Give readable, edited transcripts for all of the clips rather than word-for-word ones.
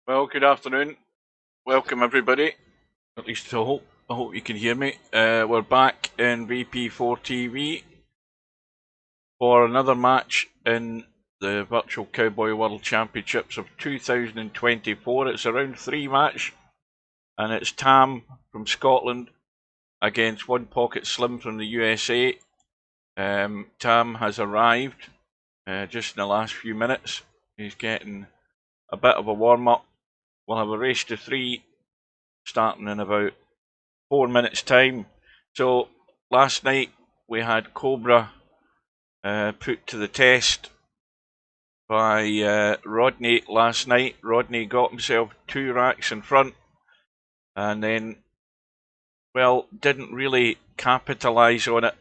Well, good afternoon. Welcome everybody. At least I hope you can hear me. We're back in VP4TV for another match in the Virtual Cowboy World Championships of 2024. It's a round 3 match, and it's Tam from Scotland against OnePocketSlim from the USA. Tam has arrived just in the last few minutes. He's getting a bit of a warm-up. We'll have a race to 3 starting in about 4 minutes time. So last night we had Cobra put to the test by Rodney last night. Rodney got himself 2 racks in front and then, well, didn't really capitalise on it.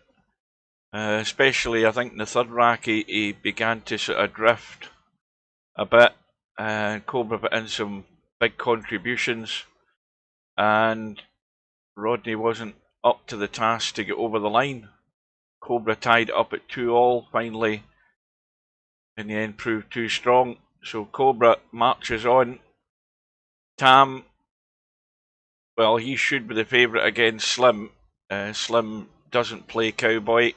Especially I think in the third rack he began to sort of drift a bit. Cobra put in some big contributions and Rodney wasn't up to the task to get over the line. Cobra tied it up at 2-all finally. In the end proved too strong. So Cobra marches on. Tam, well, he should be the favourite against Slim. Slim doesn't play Cowboy.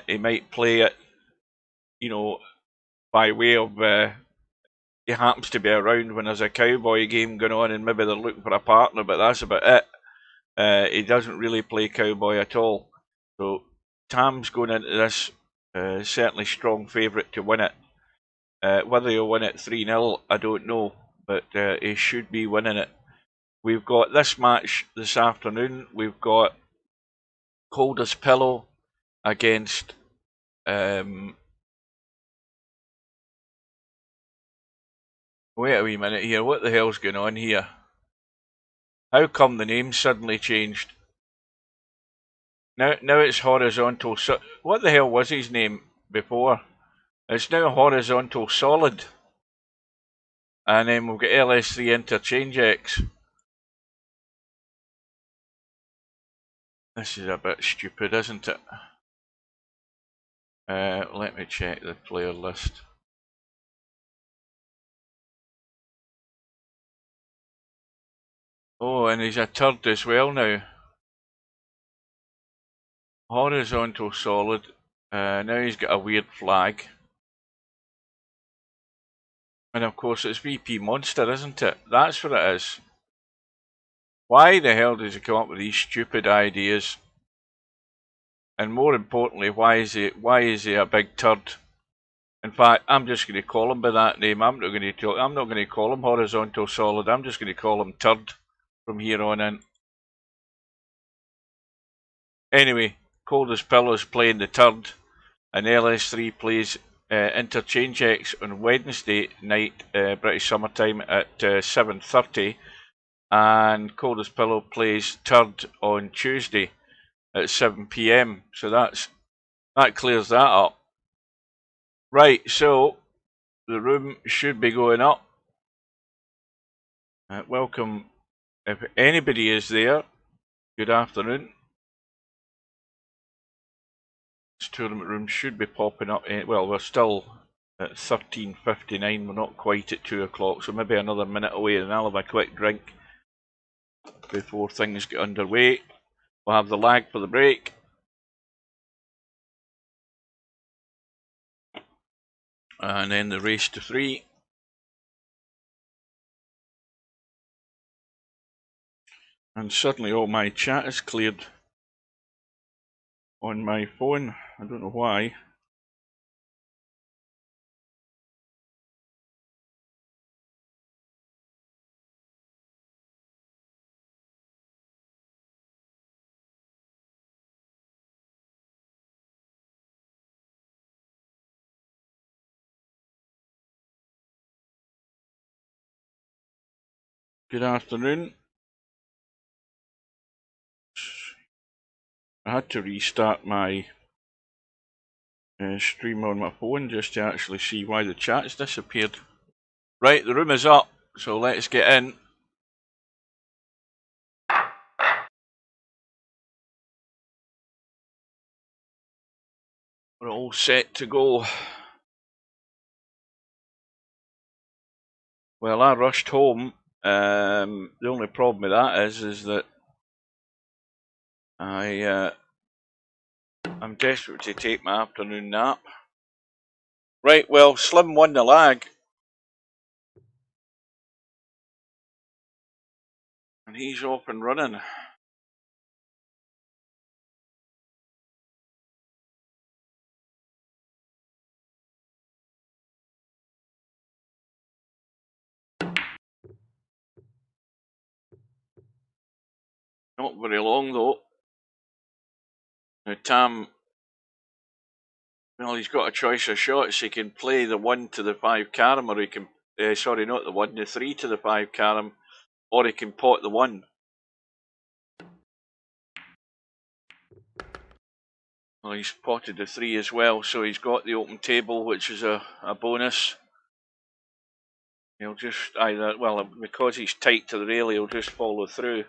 He might play it, by way of he happens to be around when there's a Cowboy game going on and maybe they're looking for a partner, but that's about it. He doesn't really play Cowboy at all. So Tam's going into this certainly strong favourite to win it. Whether he'll win it 3-0, I don't know, but he should be winning it. We've got this match this afternoon. We've got Coldest Pillow against wait a wee minute here, what the hell's going on here? How come the name suddenly changed? Now it's Horizontal. What the hell was his name before? It's now Horizontal Solid. And then we've got LS3 Interchange X. This is a bit stupid, isn't it? Let me check the player list. Oh, and he's a turd as well now. Horizontal Solid. Now he's got a weird flag. And of course it's VP Monster, isn't it? That's what it is. Why the hell does he come up with these stupid ideas? And more importantly, why is he a big turd? In fact, I'm just going to call him by that name. I'm not going to call him Horizontal Solid. I'm just going to call him Turd from here on in. Anyway, Coldest Pillow's playing the Turd, and LS3 plays Interchange X on Wednesday night, British summertime at 7:30, and Coldest Pillow plays Turd on Tuesday at 7 PM. So that clears that up. Right, so the room should be going up. Welcome, if anybody is there. Good afternoon. This tournament room should be popping up. Well, we're still at 13:59. We're not quite at 2 o'clock, so maybe another minute away, and I'll have a quick drink before things get underway. We'll have the lag for the break. And then the race to 3. And suddenly all my chat is cleared on my phone. I don't know why. Good afternoon. I had to restart my stream on my phone just to actually see why the chat's disappeared. Right, the room is up, so let's get in. We're all set to go. Well, I rushed home. The only problem with that is that I'm desperate to take my afternoon nap. Right, well, Slim won the lag. And he's off and running. Not very long though. Now Tam, well, he's got a choice of shots. He can play the 1 to the 5 carom, or he can, sorry, not the 1, the 3 to the 5 carom, or he can pot the 1. Well, he's potted the 3 as well, so he's got the open table, which is a bonus. He'll just either, well, because he's tight to the rail, he'll just follow through.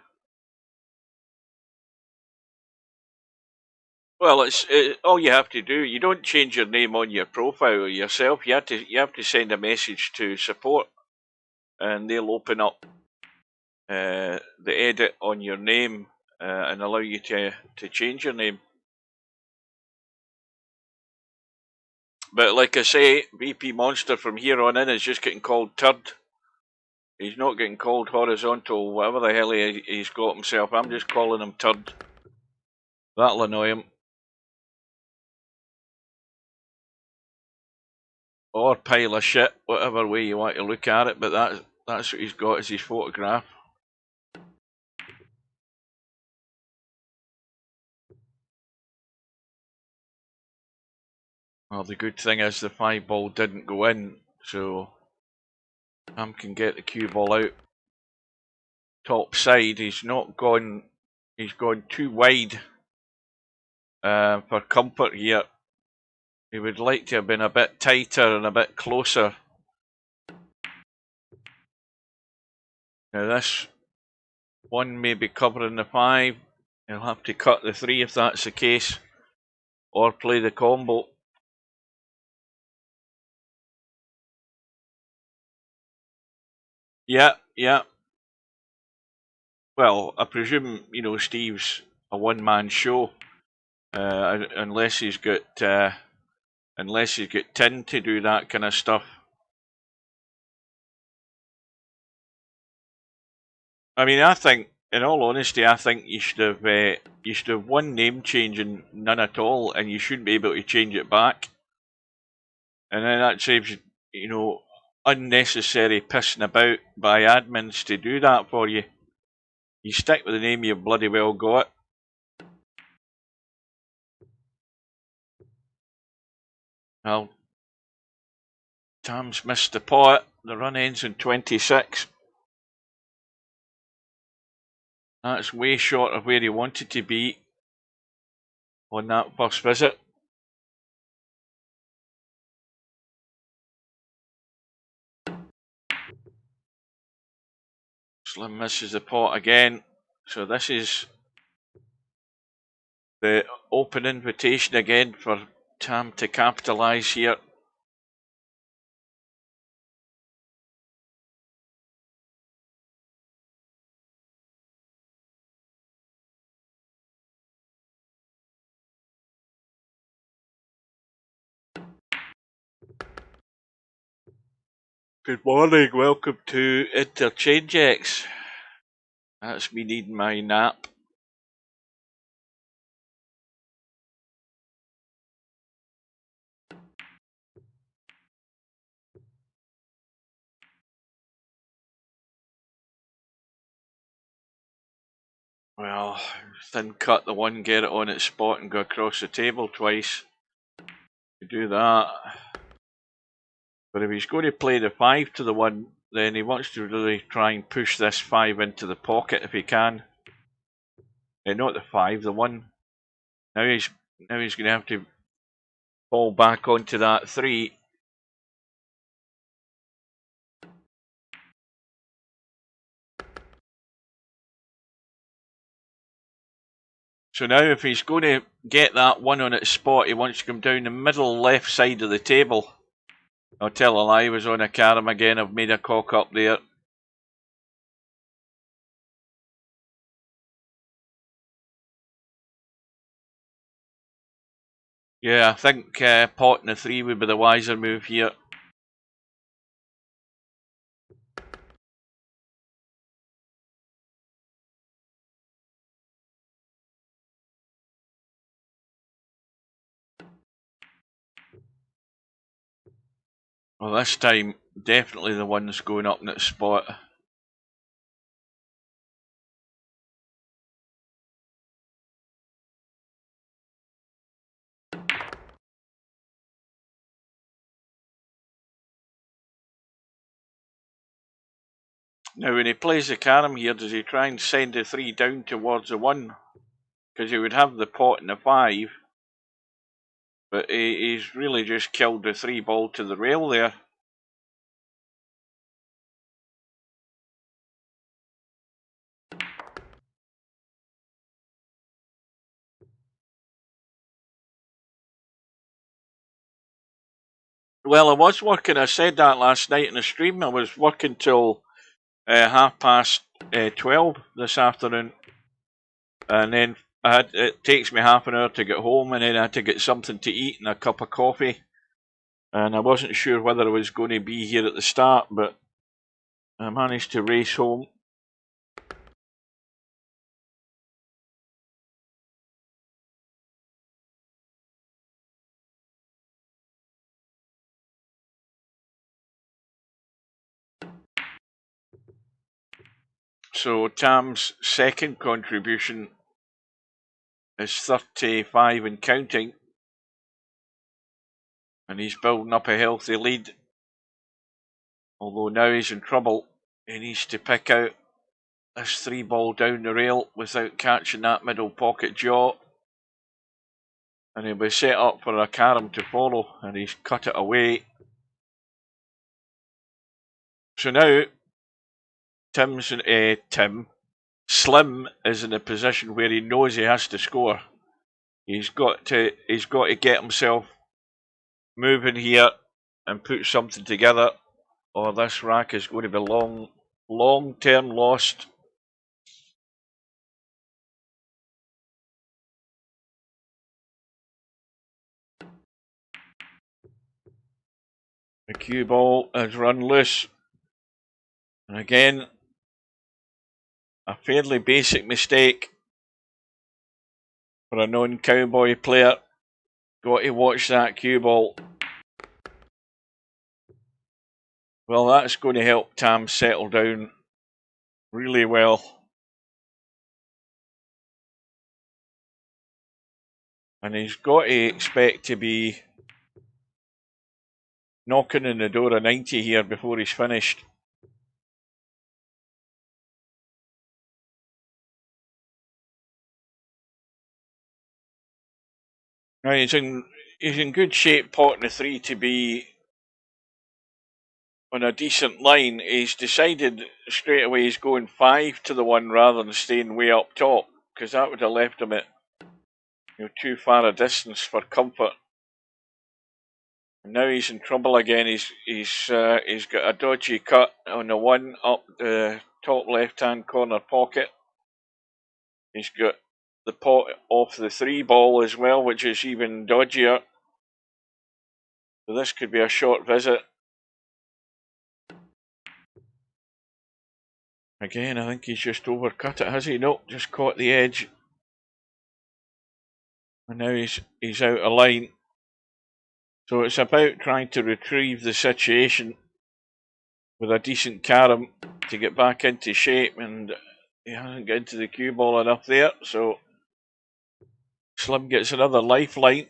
Well, it's all you have to do. You don't change your name on your profile yourself. You have to send a message to support, and they'll open up the edit on your name and allow you to change your name. But like I say, VP Monster from here on in is just getting called Turd. He's not getting called Horizontal, whatever the hell he's got himself. I'm just calling him Turd. That'll annoy him. Or pile of shit, whatever way you want to look at it, but that's what he's got as his photograph. Well, the good thing is the 5 ball didn't go in, so Ham can get the cue ball out. Top side, he's gone too wide for comfort here. He would like to have been a bit tighter and a bit closer. Now this one may be covering the 5. He'll have to cut the 3 if that's the case, or play the combo. Yeah. Well, I presume, Steve's a one-man show, unless he's got Tin to do that kind of stuff. I mean, I think, in all honesty, I think you should have one name change and none at all, and you shouldn't be able to change it back. And then that saves unnecessary pissing about by admins to do that for you. You stick with the name you've bloody well got. Well, Tam's missed the pot. The run ends in 26. That's way short of where he wanted to be on that first visit. Slim misses the pot again. So this is the open invitation again for Tam to capitalise here. Good morning, welcome to Interchange X. That's me needing my nap. Well, thin cut the 1, get it on its spot and go across the table twice. To do that. But if he's going to play the 5 to the 1, then he wants to really try and push this 5 into the pocket if he can. Not the 5, the 1. Now he's going to have to fall back onto that 3. So now if he's going to get that 1 on its spot, he wants to come down the middle left side of the table. I'll tell a lie, I was on a carom again. I've made a cock up there. Yeah, I think potting the 3 would be the wiser move here. Well, this time, definitely the one's going up in its spot. Now, when he plays the carom here, does he try and send the 3 down towards the 1? Because he would have the pot and the 5. But he's really just killed the 3 ball to the rail there. Well, I was working, I said that last night in the stream. I was working till 12:30 this afternoon. And then it takes me half an hour to get home, and then I had to get something to eat and a cup of coffee. And I wasn't sure whether I was going to be here at the start, but I managed to race home. So Tam's second contribution is 35 and counting. And he's building up a healthy lead. Although now he's in trouble. He needs to pick out this 3 ball down the rail without catching that middle pocket jaw. And he'll be set up for a carom to follow, and he's cut it away. So now Slim is in a position where he knows he has to score. He's got to get himself moving here and put something together, or this rack is going to be long term lost. The cue ball has run loose. And again, a fairly basic mistake for a non-cowboy player. Got to watch that cue ball. Well, that's going to help Tam settle down really well. And he's got to expect to be knocking on the door of 90 here before he's finished. Now he's in good shape, potting the 3 to be on a decent line. He's decided straight away he's going 5 to the 1 rather than staying way up top, because that would have left him at too far a distance for comfort. And now he's in trouble again. He's got a dodgy cut on the 1 up the top left-hand corner pocket. He's got the pot off the 3 ball as well, which is even dodgier. So this could be a short visit. Again, I think he's just overcut it, has he? Nope, just caught the edge. And now he's out of line. So it's about trying to retrieve the situation with a decent carom to get back into shape, and he hasn't got into the cue ball enough there, so Slim gets another lifeline.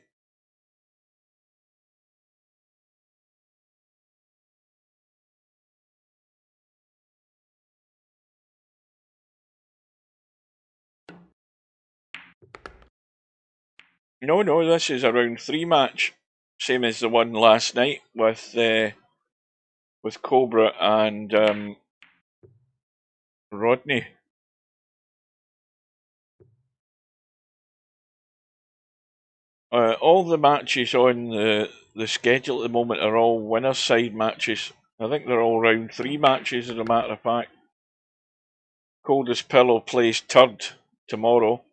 No, this is a round 3 match, same as the one last night with Cobra and Rodney. All the matches on the the schedule at the moment are all winner's side matches. I think they're all round 3 matches, as a matter of fact. Coldest Pillow plays Turd tomorrow.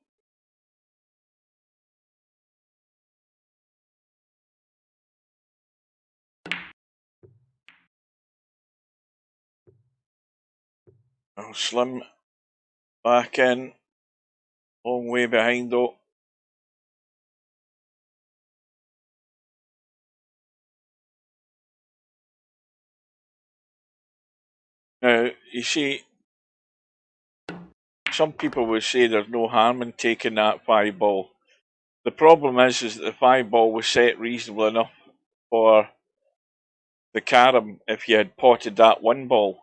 Oh, Slim back in. Long way behind though. Now, you see, some people would say there's no harm in taking that 5 ball. The problem is that the 5 ball was set reasonable enough for the carom if you had potted that 1 ball.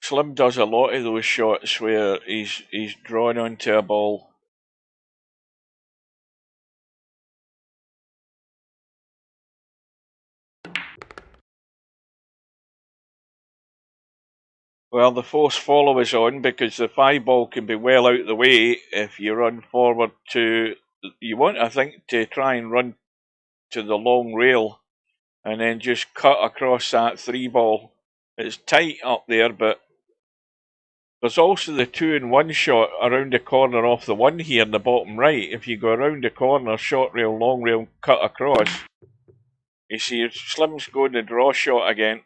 Slim does a lot of those shots where he's drawn onto a ball. Well, the force follow is on because the 5 ball can be well out of the way if you run forward to... You want, I think, to try and run to the long rail and then just cut across that 3 ball. It's tight up there, but there's also the 2-in-1 shot around the corner off the 1 here in the bottom right. If you go around the corner, short rail, long rail, cut across, you see Slim's going the draw shot again.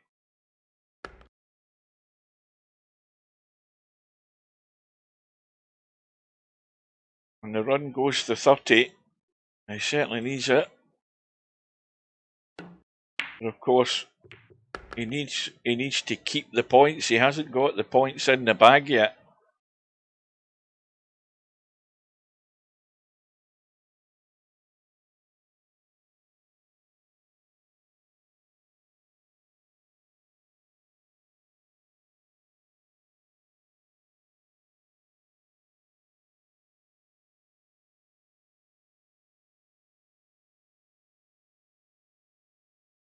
And the run goes to 30. He certainly needs it. And of course, he needs to keep the points. He hasn't got the points in the bag yet.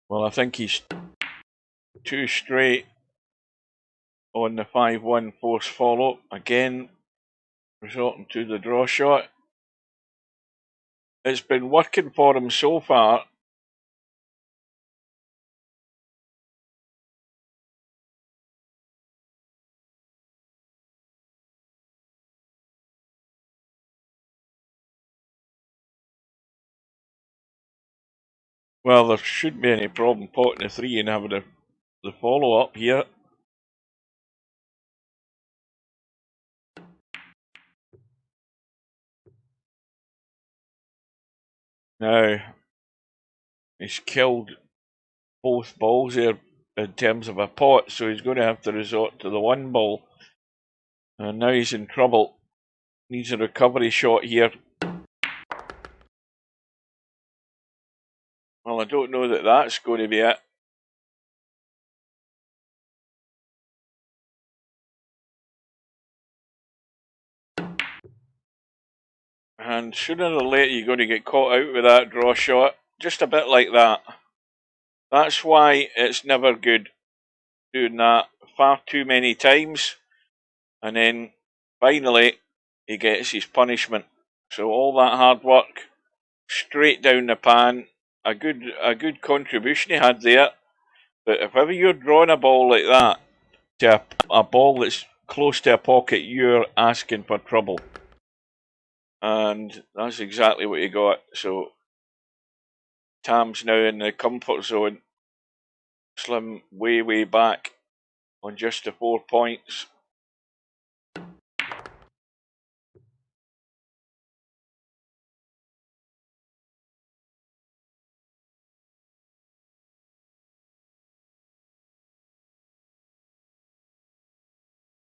Well, I think he's 2 straight on the 5-1 force follow. Again, resorting to the draw shot. It's been working for him so far. Well, there shouldn't be any problem potting the 3 and having the follow up here. Now, he's killed both balls there in terms of a pot, so he's going to have to resort to the 1 ball. And now he's in trouble. Needs a recovery shot here. Well, I don't know that that's going to be it. And sooner or later you're going to get caught out with that draw shot. Just a bit like that. That's why it's never good doing that far too many times. And then finally he gets his punishment. So all that hard work straight down the pan. A good contribution he had there. But if ever you're drawing a ball like that to a ball that's close to a pocket, you're asking for trouble. And that's exactly what he got. So Tam's now in the comfort zone. Slim way back on just the 4 points.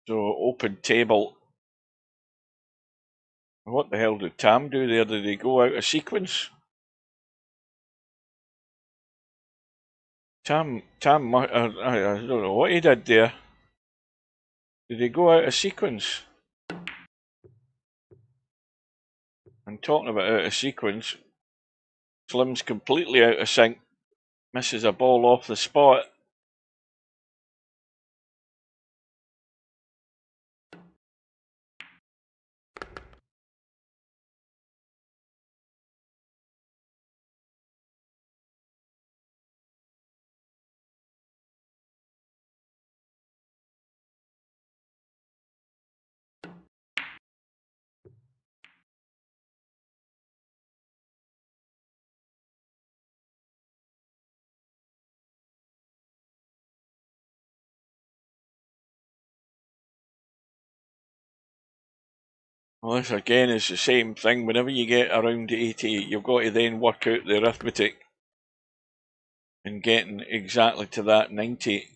So open table. What the hell did Tam do there? Did he go out of sequence? Tam, I don't know what he did there. Did he go out of sequence? And talking about out of sequence, Slim's completely out of sync. Misses a ball off the spot. Well, this again is the same thing. Whenever you get around 80, you've got to then work out the arithmetic and getting exactly to that 90.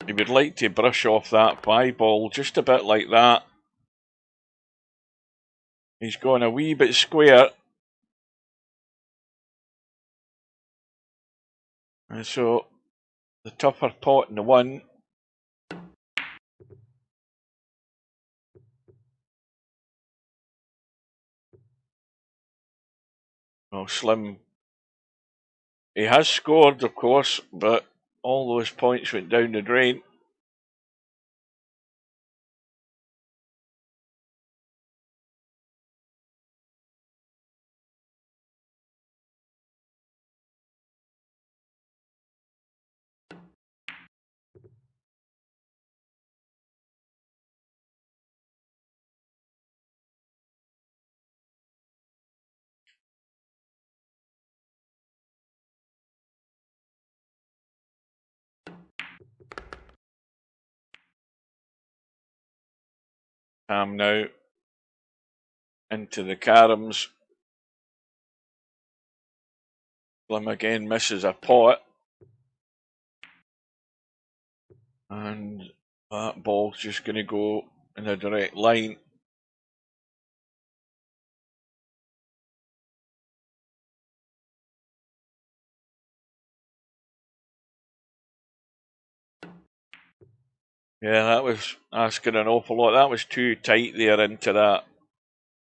You would like to brush off that 5 ball just a bit like that. He's gone a wee bit square. And so the tougher pot in the 1. Well, Slim, he has scored, of course, but all those points went down the drain. Now into the caroms. Slim again misses a pot. And that ball's just going to go in a direct line. Yeah, that was asking an awful lot. That was too tight there into that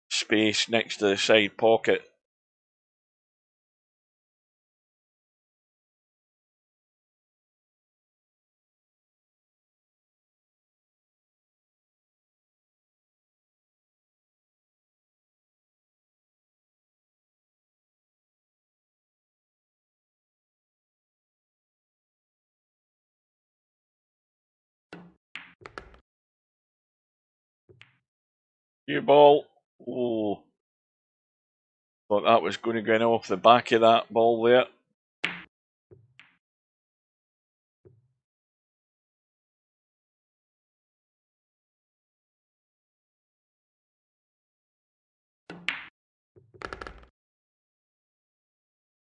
space next to the side pocket. Cue ball. Oh, thought that was going to go in off the back of that ball there.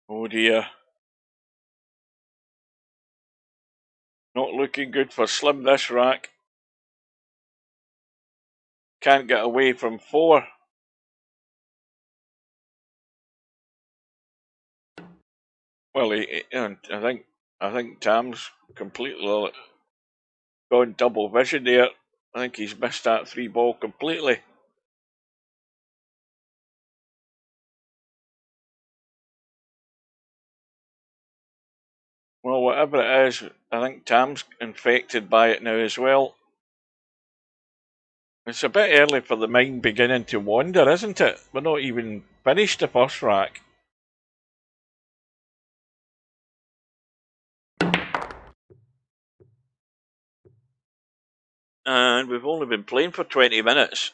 Oh dear. Not looking good for Slim this rack. Can't get away from 4. Well, I think Tam's completely gone double vision there. I think he's missed that 3 ball completely. Well, whatever it is, I think Tam's infected by it now as well. It's a bit early for the mind beginning to wander, isn't it? We're not even finished the first rack. And we've only been playing for 20 minutes.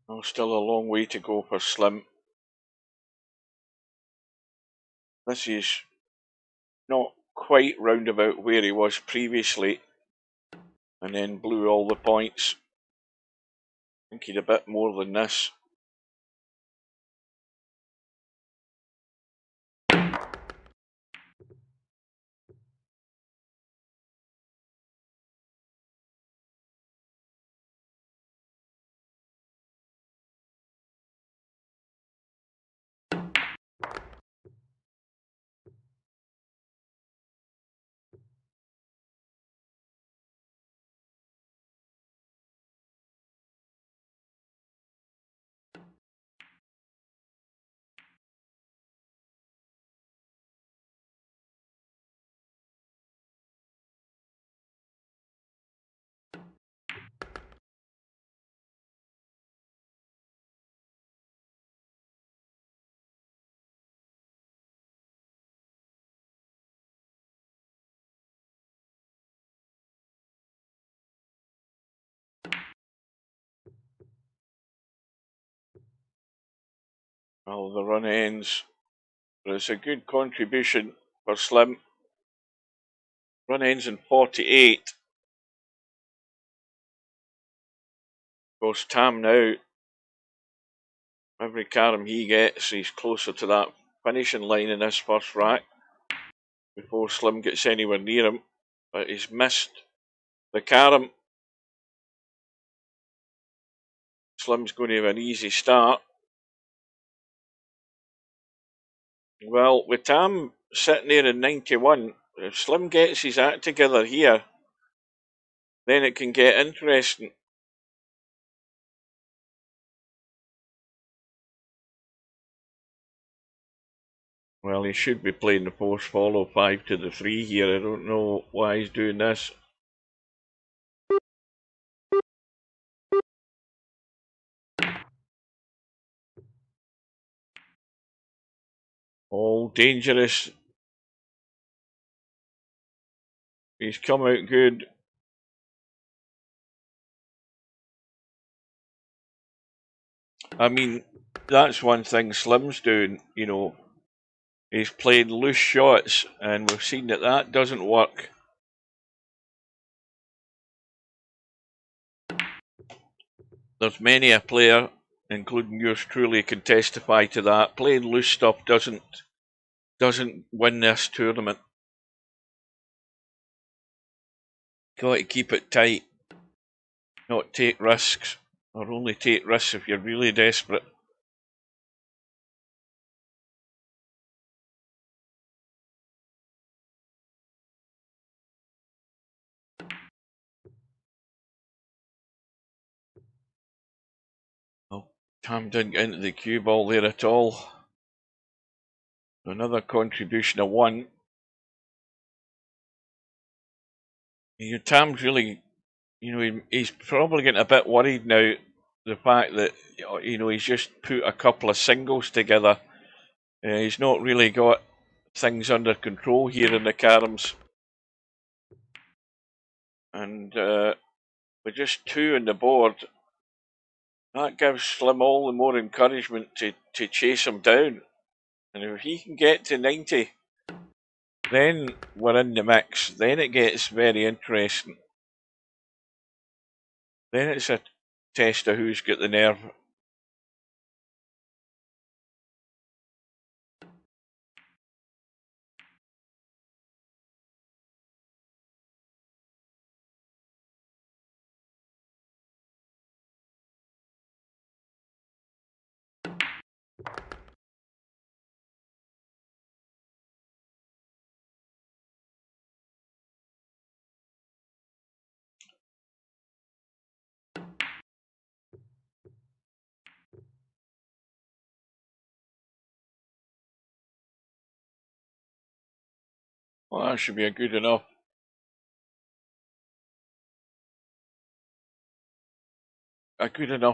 Well, still a long way to go for Slim. This is not quite round about where he was previously, and then blew all the points. I think he'd a bit more than this. Well, the run ends, but it's a good contribution for Slim. Run ends in 48. Of course, Tam now, every carom he gets, he's closer to that finishing line in this first rack before Slim gets anywhere near him. But he's missed the carom. Slim's going to have an easy start. Well, with Tam sitting there in 91, if Slim gets his act together here, then it can get interesting. Well, he should be playing the post follow 5 to the 3 here. I don't know why he's doing this. All dangerous. He's come out good. I mean, that's one thing Slim's doing, you know. He's playing loose shots, and we've seen that that doesn't work. There's many a player, including yours truly, can testify to that. Playing loose stuff doesn't win this tournament. Got to keep it tight, not take risks, or only take risks if you're really desperate. Well, Tam didn't get into the cue ball there at all. Another contribution of 1. Tam's really, he's probably getting a bit worried now. The fact that, he's just put a couple of singles together. He's not really got things under control here in the caroms. And with just 2 on the board, that gives Slim all the more encouragement to chase him down. And if he can get to 90, then we're in the mix. Then it gets very interesting. Then it's a test of who's got the nerve. Well, that should be a good enough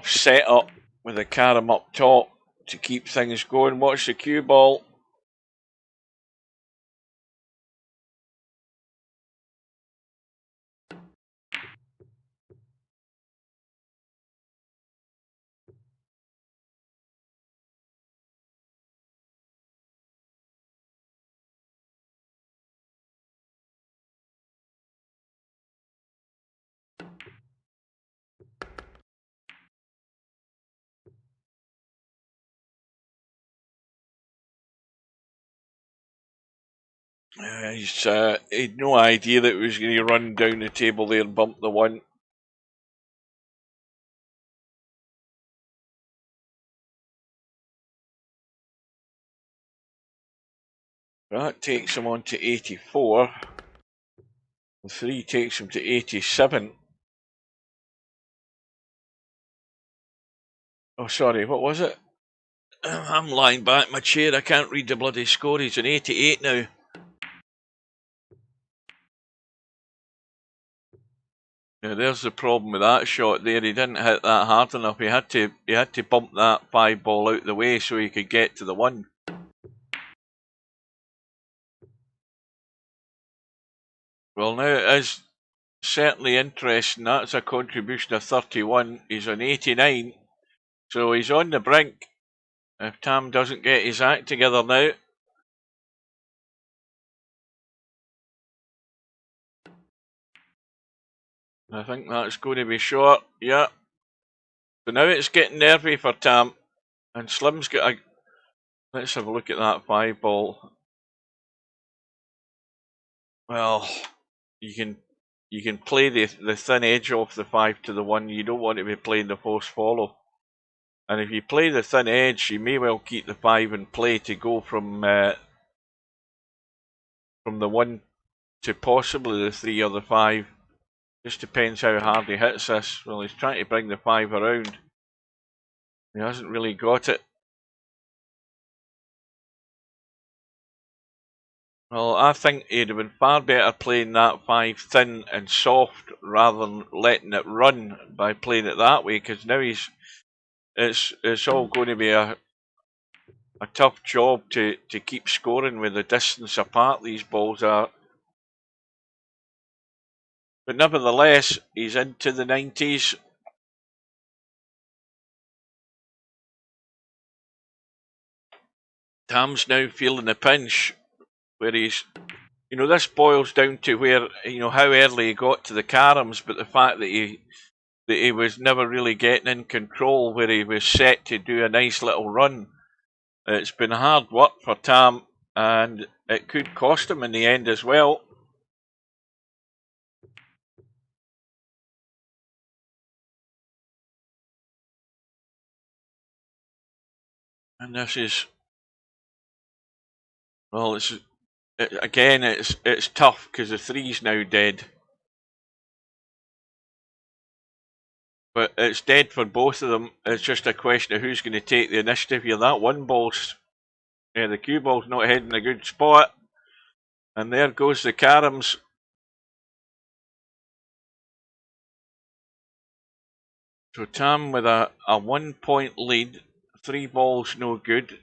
setup with the carom up top to keep things going. Watch the cue ball. He'd no idea that he was going to run down the table there and bump the one. That takes him on to 84. The 3 takes him to 87. Oh, sorry, what was it? I'm lying back in my chair. I can't read the bloody score. He's an 88 now. Now, there's the problem with that shot there. He didn't hit that hard enough. He had to bump that 5 ball out the way so he could get to the 1. Well, now it is certainly interesting. That's a contribution of 31. He's on 89. So he's on the brink. If Tam doesn't get his act together now. I think that's going to be short. Yeah. So now it's getting nervy for Tam. And Slim's got a... Let's have a look at that 5 ball. Well, you can play the thin edge off the 5 to the 1. You don't want to be playing the force follow. And if you play the thin edge, you may well keep the 5 in play to go from the 1 to possibly the 3 or the 5. Just depends how hard he hits this. Well, he's trying to bring the 5 around. He hasn't really got it. Well, I think he'd have been far better playing that 5 thin and soft rather than letting it run by playing it that way, because now it's all going to be a tough job to keep scoring with the distance apart these balls are. But nevertheless, he's into the 90s. Tam's now feeling the pinch, where he's, this boils down to where, how early he got to the caroms, but the fact that he was never really getting in control, where he was set to do a nice little run. It's been hard work for Tam, and it could cost him in the end as well. And this is, well, it's tough because the 3's now dead. But it's dead for both of them. It's just a question of who's going to take the initiative here. That 1 ball's, the cue ball's not heading a good spot. And there goes the caroms. So Tam with a 1 point lead. 3 balls no good.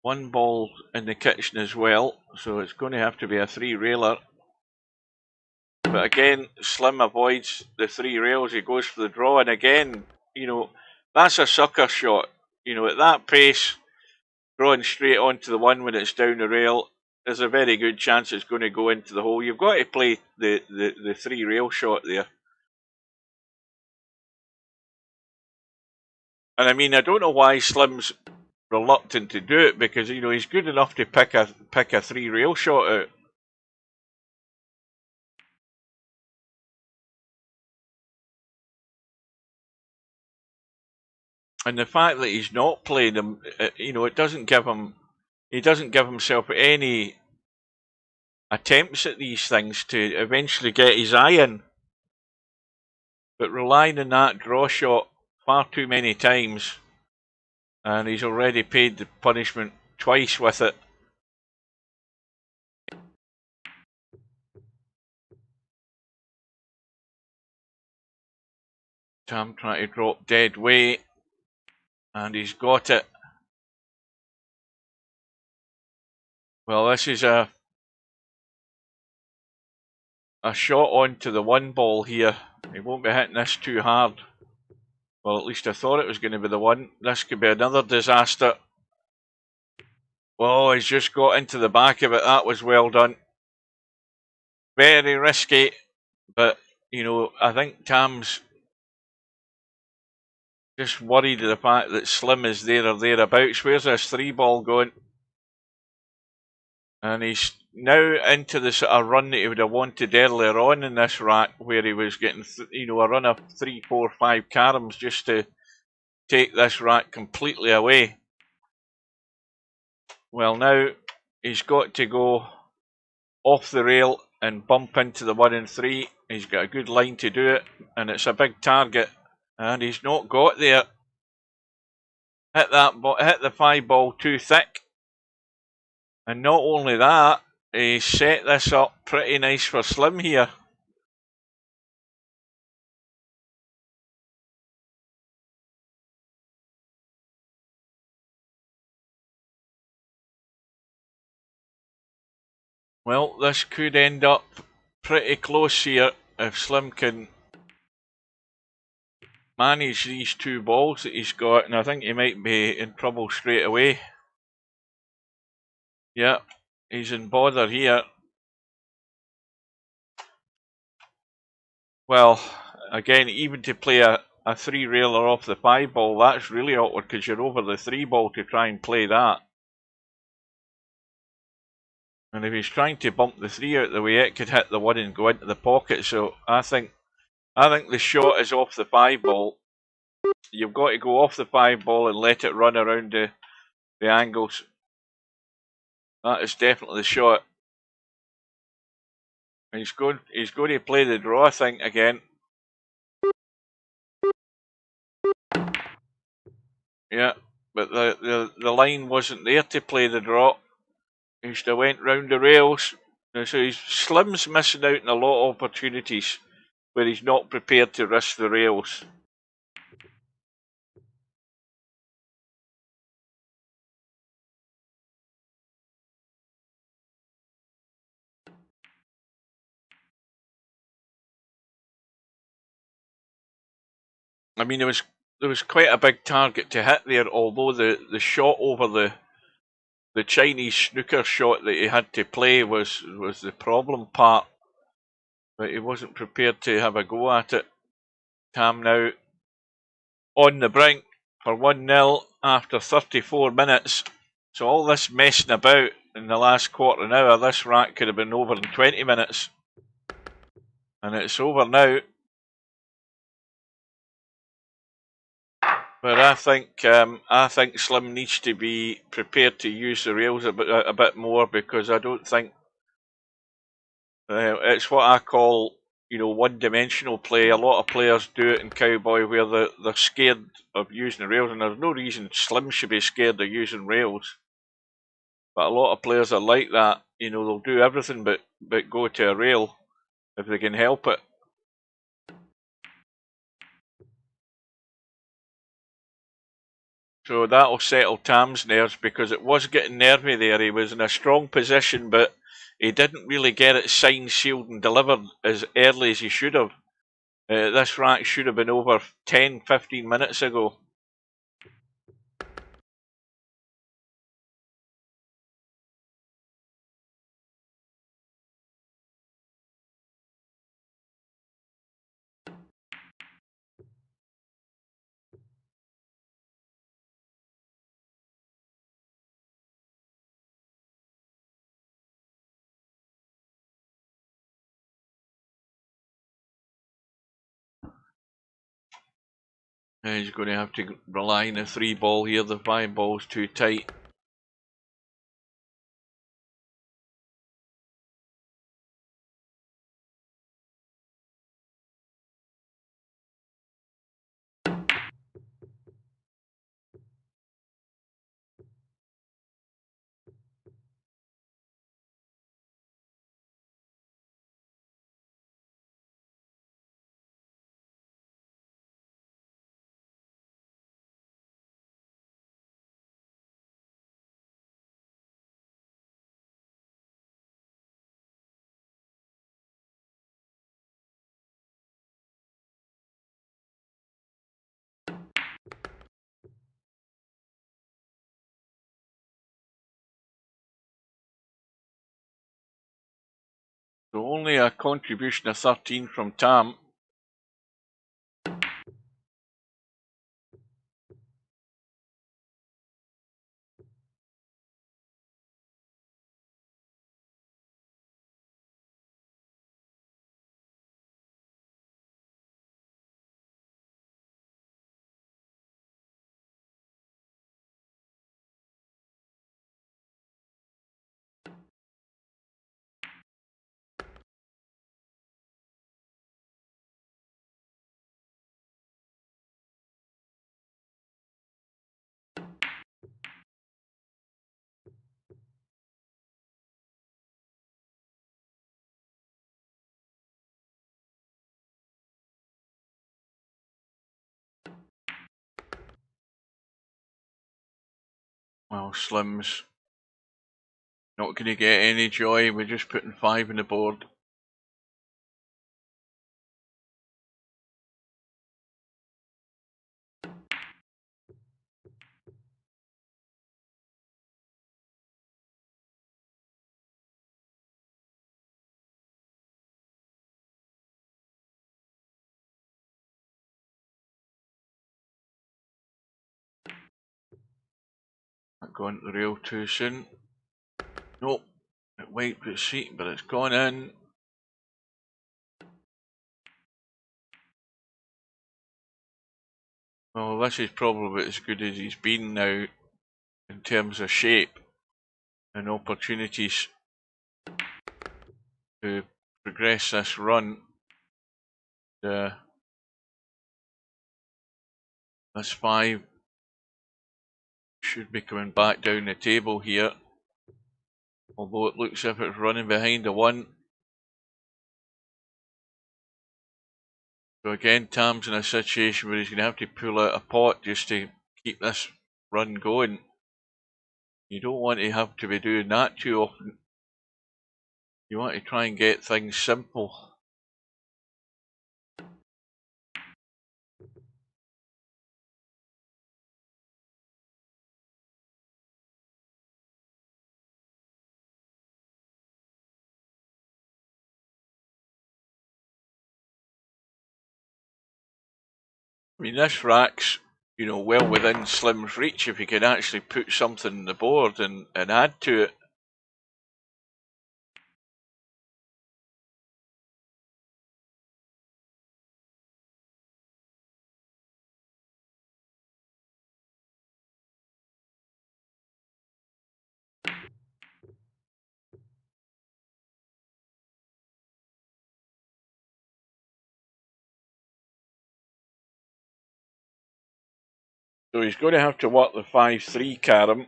1 ball in the kitchen as well. So it's going to have to be a 3 railer. But again, Slim avoids the 3 rails. He goes for the draw. And again, that's a sucker shot. At that pace, drawing straight onto the 1 when it's down the rail, there's a very good chance it's going to go into the hole. You've got to play the 3 rail shot there. And I mean, I don't know why Slim's reluctant to do it, because he's good enough to pick a 3 rail shot out. And the fact that he's not playing them, it doesn't give him. He doesn't give himself any attempts at these things to eventually get his eye in. But relying on that draw shot far too many times, and he's already paid the punishment twice with it. Tam trying to drop dead weight, and he's got it. Well, this is a shot onto the 1 ball here. He won't be hitting this too hard. Well, at least I thought it was going to be the 1. This could be another disaster. Oh, he's just got into the back of it. That was well done. Very risky, but, I think Tam's just worried of the fact that Slim is there or thereabouts. Where's this 3 ball going? And he's now into the sort of run that he would have wanted earlier on in this rack, where he was getting, you know, a run of 3, 4, 5 caroms just to take this rack completely away. Well, now he's got to go off the rail and bump into the 1 and 3. He's got a good line to do it, and it's a big target, and he's not got there. Hit the 5 ball too thick, and not only that, he set this up pretty nice for Slim here. Well, this could end up pretty close here if Slim can manage these 2 balls that he's got, and I think he might be in trouble straight away. Yeah, he's in bother here. Well, again, even to play a 3-railer off the 5 ball, that's really awkward because you're over the 3 ball to try and play that. And if he's trying to bump the 3 out the way, it could hit the 1 and go into the pocket. So I think the shot is off the 5 ball. You've got to go off the 5 ball and let it run around the angles. That is definitely the shot. He's going to play the draw, I think, again. Yeah, but the line wasn't there to play the draw. He should have went round the rails. So Slim's missing out on a lot of opportunities where he's not prepared to risk the rails. I mean, there was quite a big target to hit there, although the shot over the Chinese snooker shot that he had to play was the problem part. But he wasn't prepared to have a go at it. Tam now on the brink for 1-0 after 34 minutes. So all this messing about in the last quarter of an hour, this rack could have been over in 20 minutes. And it's over now. But I think Slim needs to be prepared to use the rails a bit more, because I don't think it's what I call, you know, one-dimensional play. A lot of players do it in Cowboy where they're scared of using the rails, and there's no reason Slim should be scared of using rails. But a lot of players are like that. You know, they'll do everything but go to a rail if they can help it. So that'll settle Tam's nerves, because it was getting nervy there. He was in a strong position, but he didn't really get it signed, sealed and delivered as early as he should have. This rack should have been over 10, 15 minutes ago. He's going to have to rely on the 3 ball here. The 5 ball's too tight. So only a contribution of 13 from Tam. Well, Slim's not going to get any joy. We're just putting 5 on the board. Not going to the rail too soon. Nope. It wiped its seat, but it's gone in. Well, this is probably as good as he's been now in terms of shape and opportunities to progress this run. This 5 should be coming back down the table here, although it looks as if it's running behind a 1. So again, Tam's in a situation where he's going to have to pull out a pot just to keep this run going. You don't want to have to be doing that too often. You want to try and get things simple. I mean, this rack's, well within Slim's reach if he can actually put something on the board and add to it. So he's going to have to work the 5-3 carom.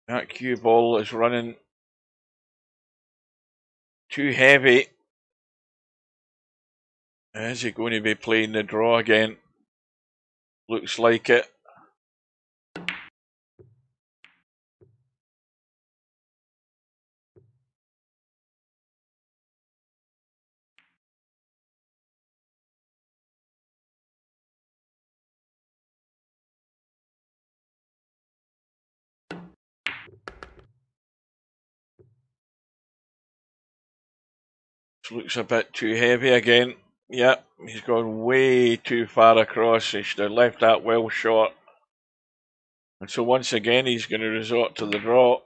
That cue ball is running too heavy. Is he going to be playing the draw again? Looks like it. This looks a bit too heavy again. Yep, he's gone way too far across. He should have left that well short. And so once again, he's going to resort to the draw.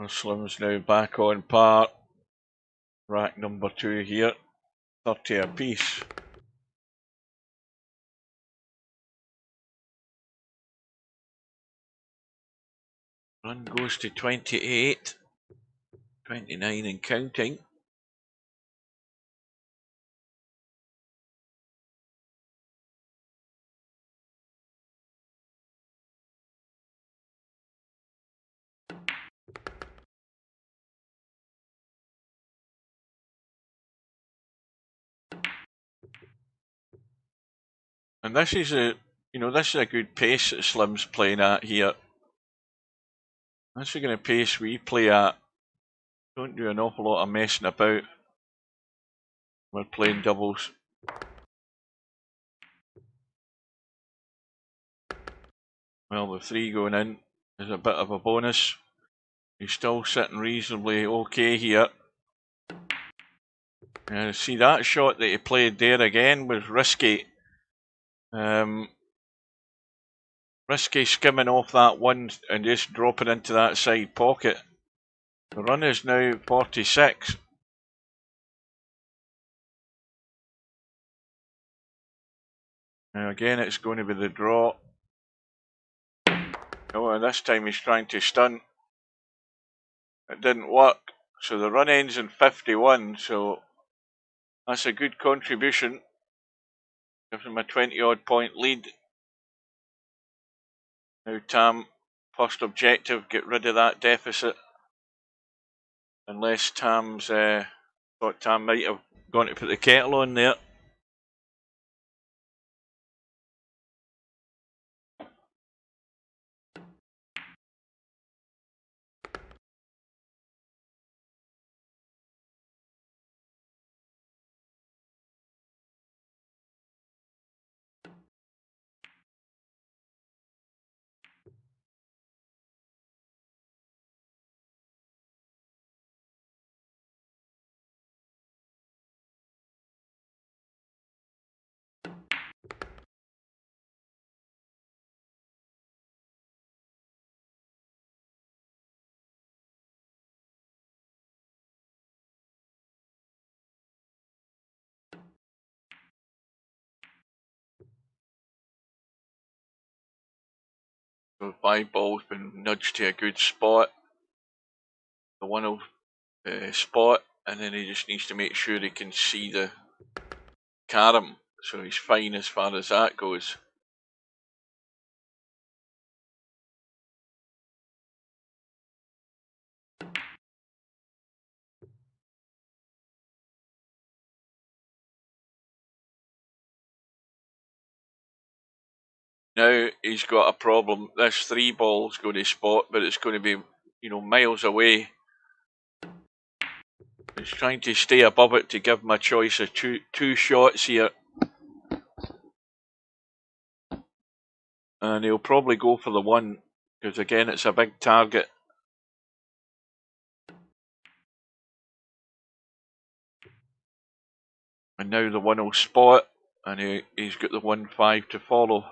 Slim's now back on par. Rack number 2 here. 30 apiece. Run goes to 28. 29 and counting. And this is a, this is a good pace that Slim's playing at here. That's the kind of pace we play at. Don't do an awful lot of messing about. We're playing doubles. Well, the 3 going in is a bit of a bonus. He's still sitting reasonably okay here. See, that shot that he played there again was risky. Risky skimming off that one and just dropping into that side pocket. The run is now 46. Now again, it's going to be the draw. Oh, and this time he's trying to stun. It didn't work. So the run ends in 51. So that's a good contribution. Gives him a 20-odd point lead. Now Tam, first objective, get rid of that deficit. Unless Tam's, thought Tam might have gone to put the kettle on there. So 5 ball's been nudged to a good spot. The one will spot, and then he just needs to make sure he can see the carom. So he's fine as far as that goes. Now he's got a problem. This 3 ball's going to spot, but it's going to be, miles away. He's trying to stay above it to give him a choice of two shots here. And he'll probably go for the 1, because again it's a big target. And now the 1 will spot, and he's got the 1-5 to follow.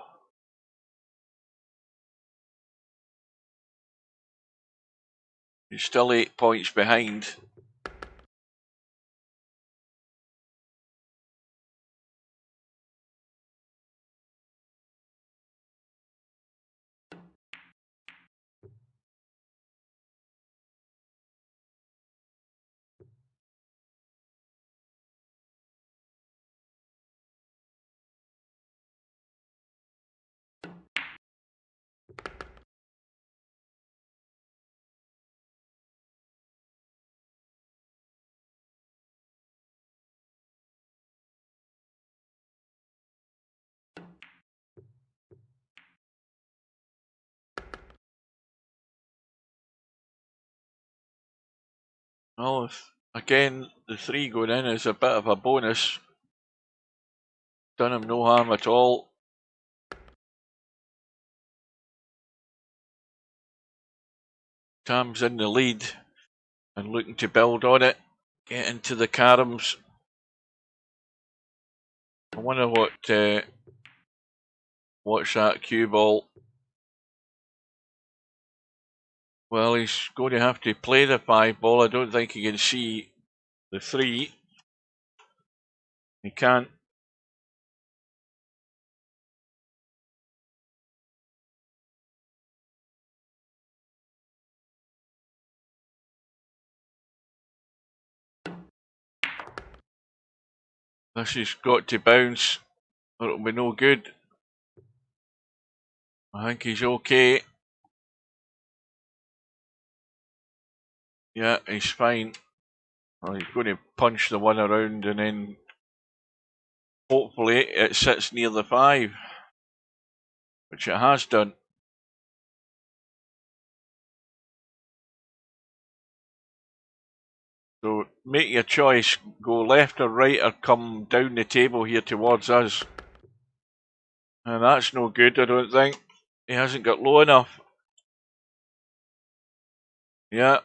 He's still 8 points behind. Well, again, the 3 going in is a bit of a bonus. Done him no harm at all. Tam's in the lead and looking to build on it. Get into the caroms. I wonder what's that cue ball. Well, he's going to have to play the 5 ball. I don't think he can see the 3. He can't. This has got to bounce or it'll be no good. I think he's okay. Yeah, he's fine. Well, he's going to punch the 1 around and then hopefully it sits near the 5. which it has done. So make your choice, go left or right or come down the table here towards us. And that's no good, I don't think. He hasn't got low enough. Yeah.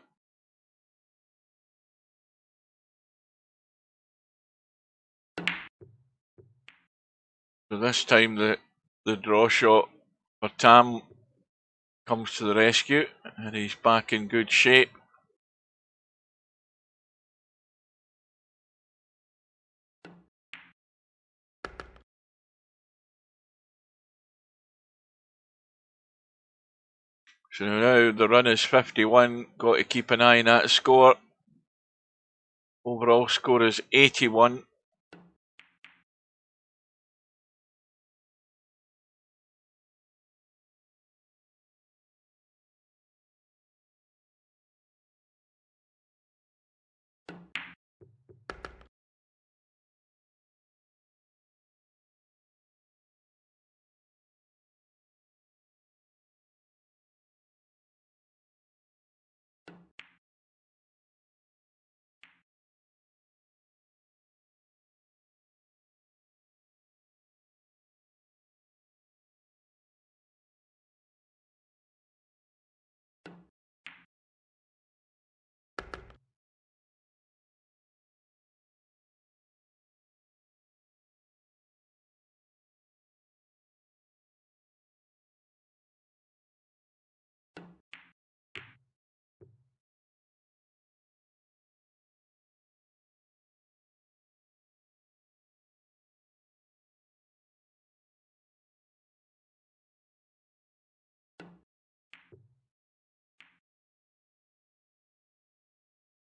So this time the draw shot for Tam comes to the rescue and he's back in good shape. So now the run is 51, got to keep an eye on that score. Overall score is 81.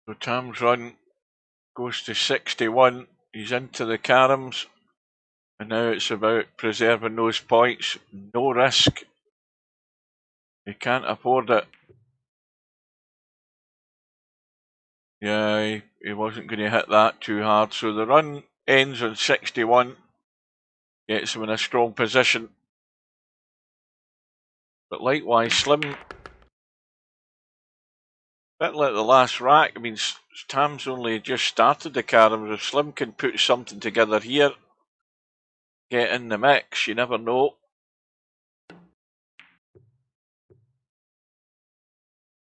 So Tam's run goes to 61. He's into the caroms. And now it's about preserving those points. No risk. He can't afford it. Yeah, he wasn't going to hit that too hard. So the run ends on 61. Gets him in a strong position. But likewise, Slim, bit like the last rack. I mean, Tam's only just started the caroms. If Slim can put something together here, get in the mix, you never know.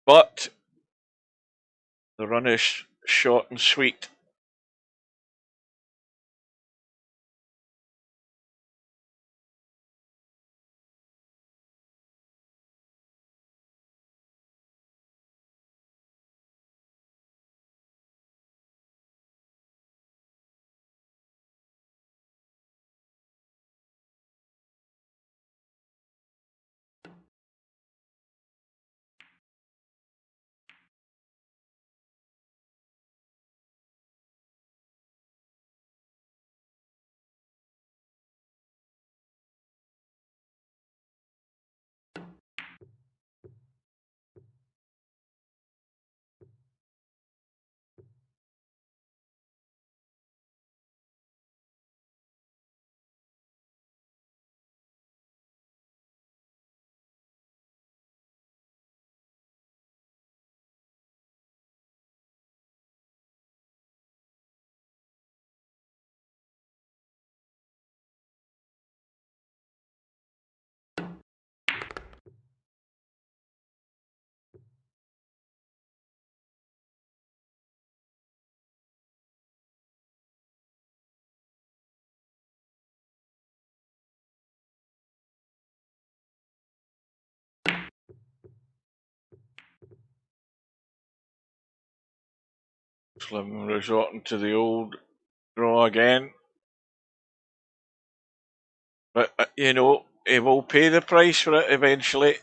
But the run is short and sweet. Slim resorting to the old draw again. But, you know, he will pay the price for it eventually.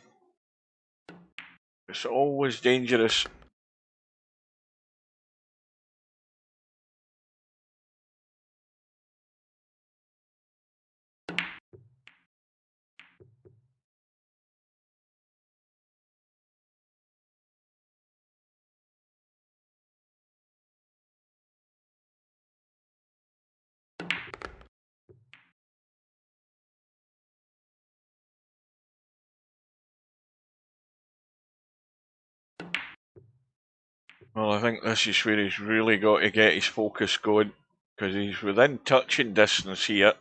It's always dangerous. Well, I think this is where he's really got to get his focus going, because he's within touching distance here.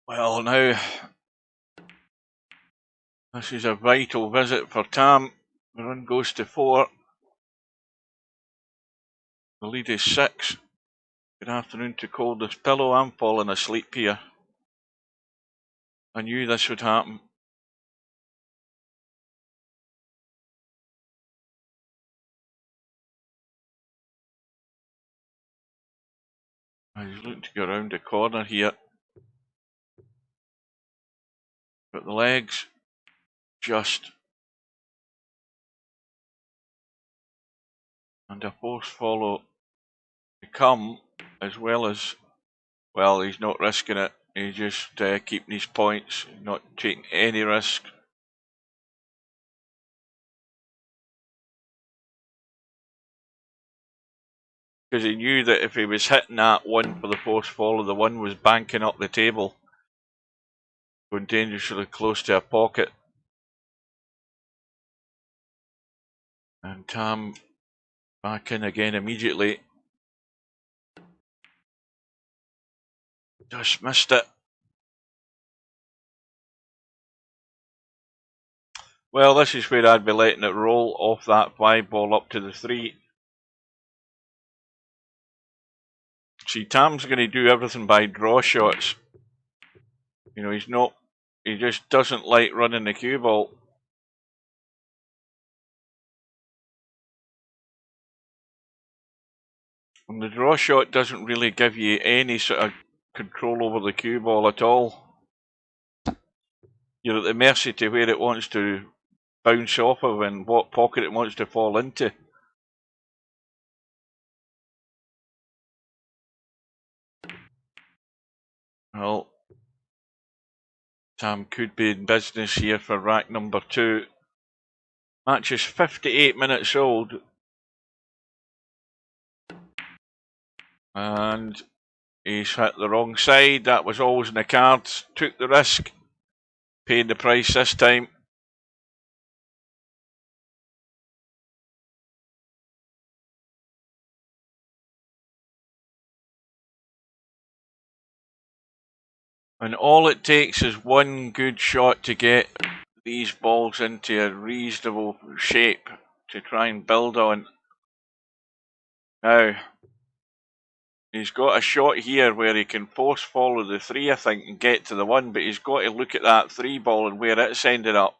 Well, now, this is a vital visit for Tam. The run goes to 4. The lead is 6. Good afternoon to Coldest Pillow. I'm falling asleep here. I knew this would happen. He's looking to go around the corner here. But the legs just. And a post follow to come, as well as. Well, he's not risking it. He's just keeping his points, not taking any risk. Because he knew that if he was hitting that one for the post follow, the one was banking up the table, going dangerously close to a pocket. And Tam back in again immediately. Just missed it. Well, this is where I'd be letting it roll off that 5 ball up to the 3. See, Tam's going to do everything by draw shots. You know, he just doesn't like running the cue ball. And the draw shot doesn't really give you any sort of control over the cue ball at all. You're at the mercy to where it wants to bounce off of and what pocket it wants to fall into. Well, Tam could be in business here for rack number 2. Match is 58 minutes old. And he's hit the wrong side. That was always in the cards. Took the risk. Paid the price this time. And all it takes is one good shot to get these balls into a reasonable shape to try and build on. Now, he's got a shot here where he can force follow the 3, I think, and get to the 1, but he's got to look at that 3 ball and where it's ended up.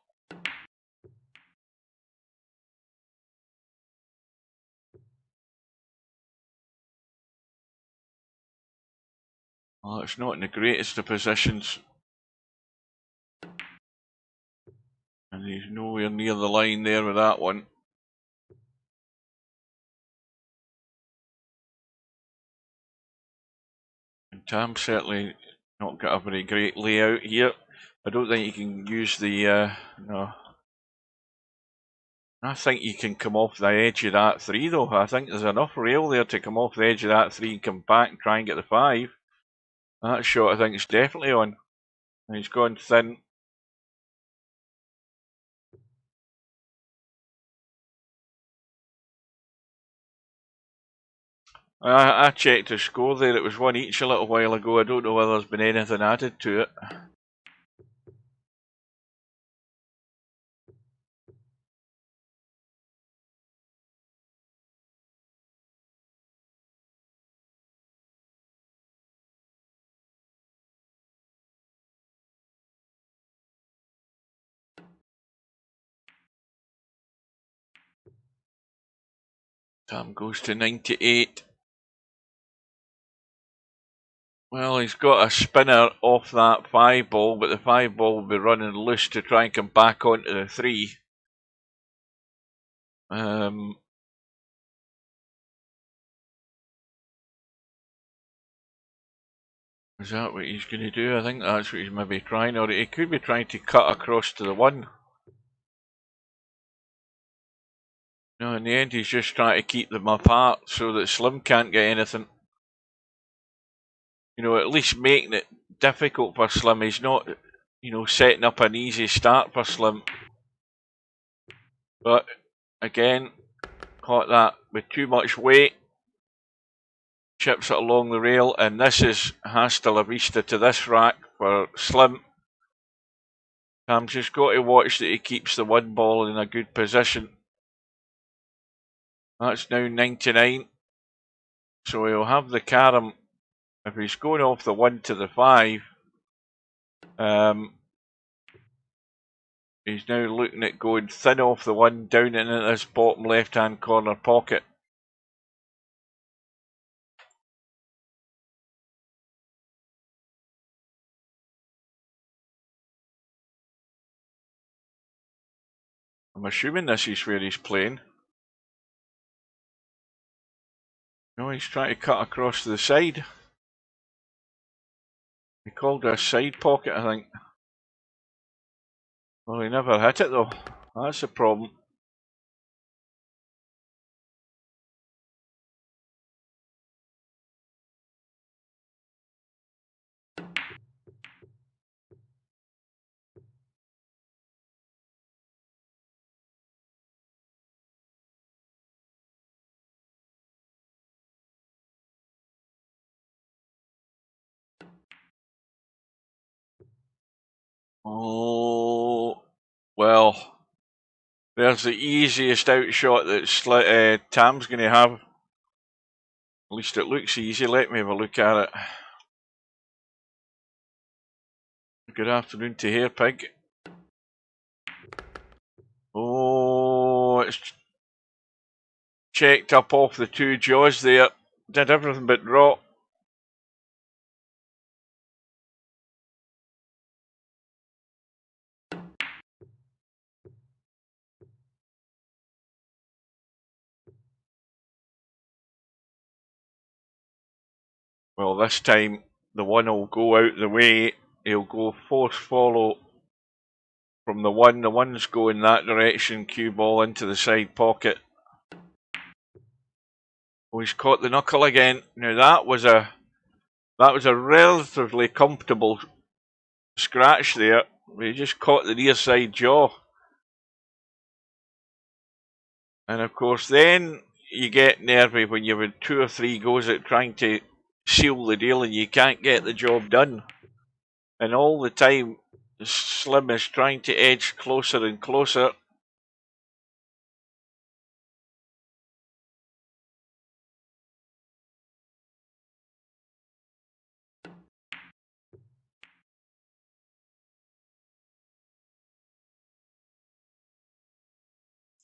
Well, it's not in the greatest of positions. And he's nowhere near the line there with that one. And Tam's certainly not got a very great layout here. I don't think you can use the, no. I think you can come off the edge of that 3 though. I think there's enough rail there to come off the edge of that 3 and come back and try and get the 5. That shot I think is definitely on. And he's gone thin. I checked the score there, it was 1 each a little while ago. I don't know whether there's been anything added to it. Tam goes to 98. Well, he's got a spinner off that 5 ball, but the 5 ball will be running loose to try and come back onto the 3. Is that what he's going to do? I think that's what he's maybe trying, or he could be trying to cut across to the 1. No, in the end he's just trying to keep them apart so that Slim can't get anything. You know, at least making it difficult for Slim. He's not, you know, setting up an easy start for Slim. But, again, caught that with too much weight. Chips it along the rail, and this is hasta la vista to this rack for Slim. Tam's just got to watch that he keeps the 1 ball in a good position. That's now 99. So he'll have the carom. If he's going off the 1 to the 5, he's now looking at going thin off the 1 down into this bottom left hand corner pocket. I'm assuming this is where he's playing. No, he's trying to cut across to the side. He called it a side pocket, I think. Well, he never hit it though. That's the problem. Oh, well, there's the easiest outshot that Tam's going to have. At least it looks easy. Let me have a look at it. Good afternoon to Hair Pig. Oh, it's checked up off the 2 jaws there. Did everything but drop. Well, this time the 1 will go out the way. he'll go force follow from the one. The one's going that direction. Cue ball into the side pocket. Oh, he's caught the knuckle again. Now that was a relatively comfortable scratch there. He just caught the near side jaw. And of course then you get nervy when you've had 2 or 3 goes at trying to seal the deal and you can't get the job done. And all the time Slim is trying to edge closer and closer.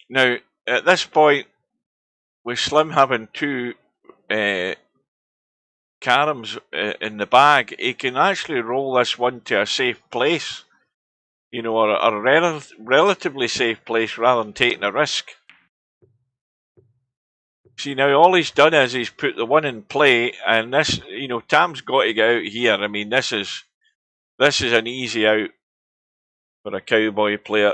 Now, at this point, with Slim having 2 caroms in the bag, he can actually roll this one to a safe place, you know, or a relatively safe place rather than taking a risk. See, now all he's done is he's put the one in play, and this, you know, Tam's got to get out here. I mean, this is an easy out for a cowboy player.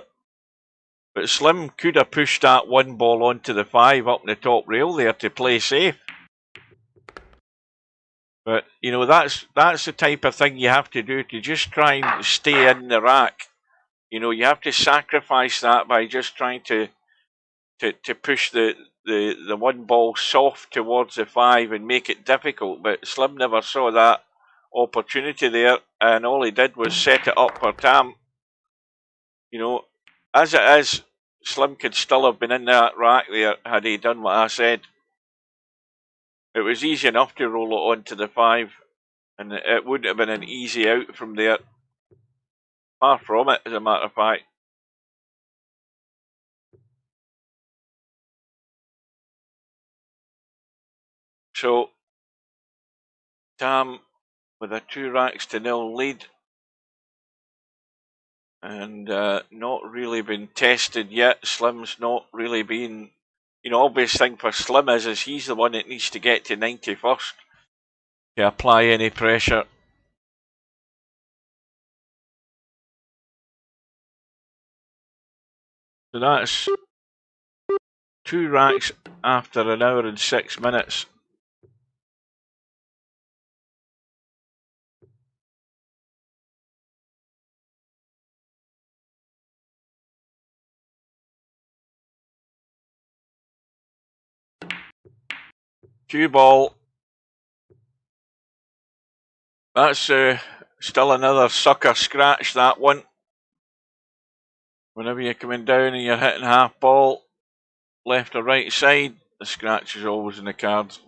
But Slim could have pushed that one ball onto the 5 up in the top rail there to play safe. But, you know, that's the type of thing you have to do to just try and stay in the rack. You know, you have to sacrifice that by just trying to push the one ball soft towards the 5 and make it difficult. But Slim never saw that opportunity there, and all he did was set it up for Tam. You know, as it is, Slim could still have been in that rack there had he done what I said. It was easy enough to roll it onto the 5, and it wouldn't have been an easy out from there. Far from it, as a matter of fact. So, Tam with a 2-0 lead, and not really been tested yet. Slim's not really been, you know, obvious thing for Slim is he's the one that needs to get to 91st to apply any pressure. So that's 2 racks after 1 hour and 6 minutes. Cue ball. That's still another sucker scratch, that one. Whenever you're coming down and you're hitting half ball, left or right side, the scratch is always in the cards.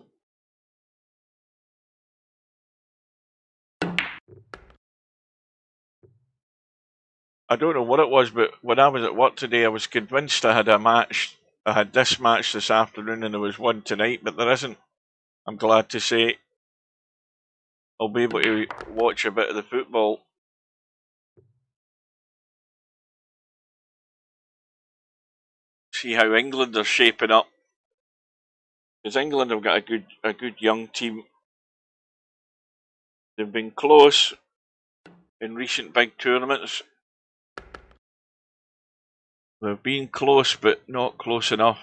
I don't know what it was, but when I was at work today, I was convinced I had a match. I had this match this afternoon and there was one tonight, but there isn't. I'm glad to say I'll be able to watch a bit of the football. See how England are shaping up. Because England have got a good young team. They've been close in recent big tournaments. They've been close, but not close enough.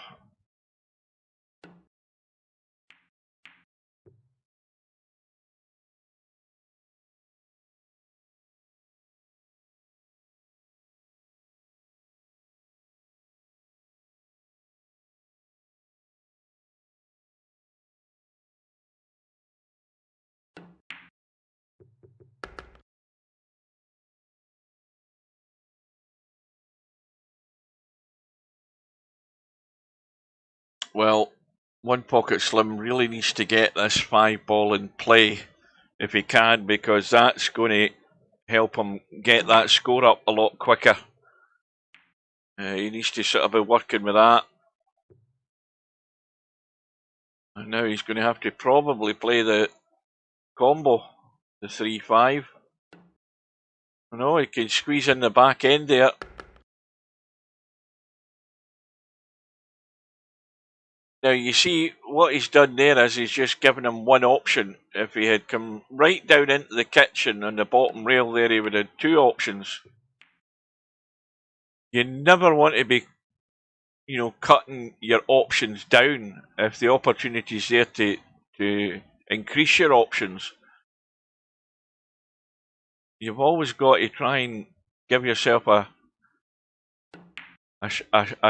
Well, OnePocketSlim really needs to get this 5 ball in play if he can, because that's going to help him get that score up a lot quicker. He needs to sort of be working with that. And now he's going to have to probably play the combo, the 3-5. No, he can squeeze in the back end there. Now you see what he's done there is he's just given him one option. If he had come right down into the kitchen on the bottom rail there, he would have 2 options. You never want to be, cutting your options down if the opportunity is there to increase your options. You've always got to try and give yourself a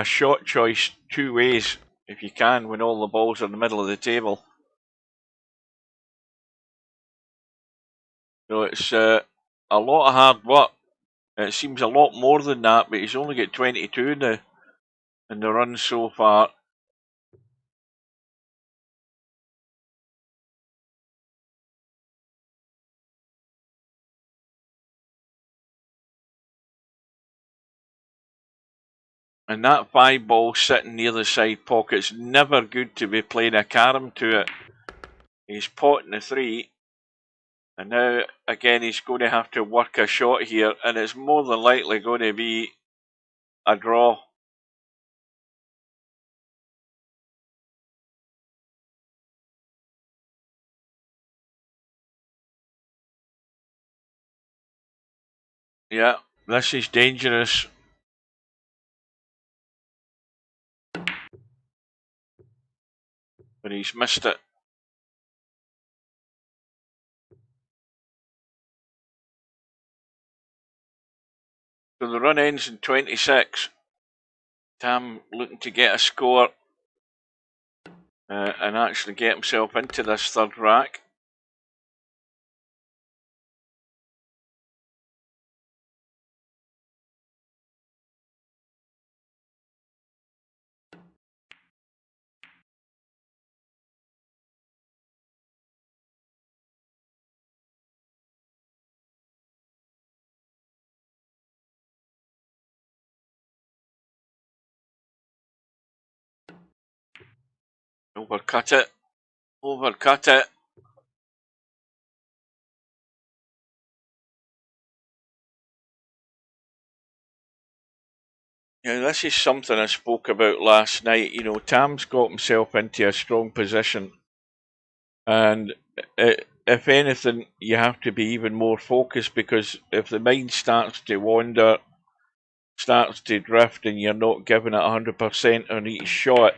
shot choice 2 ways if you can when all the balls are in the middle of the table. So it's a lot of hard work. It seems a lot more than that, but he's only got 22 in the run so far. And that 5 ball sitting near the side pocket's never good to be playing a carom to it. He's potting the 3. And now, again, he's going to have to work a shot here, and it's more than likely going to be a draw. Yeah, this is dangerous. But he's missed it. So the run ends in 26. Tam looking to get a score and actually get himself into this 3rd rack. Overcut it. Overcut it. Yeah, this is something I spoke about last night. Tam's got himself into a strong position. And if anything, you have to be even more focused, because if the mind starts to wander, starts to drift, and you're not giving it 100% on each shot,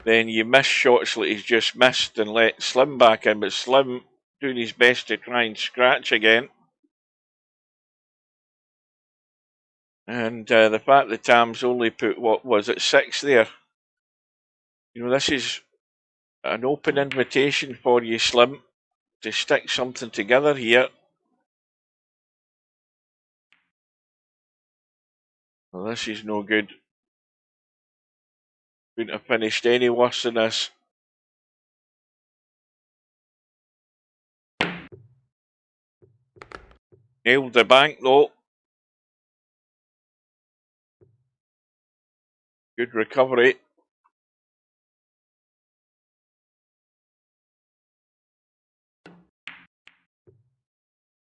then you miss shots like he's just missed and let Slim back in. But Slim doing his best to try and scratch again. And the fact that Tam's only put, what was it, 6 there? This is an open invitation for you, Slim, to stick something together here. Well, this is no good. Couldn't have finished any worse than this. Nailed the bank though. Good recovery.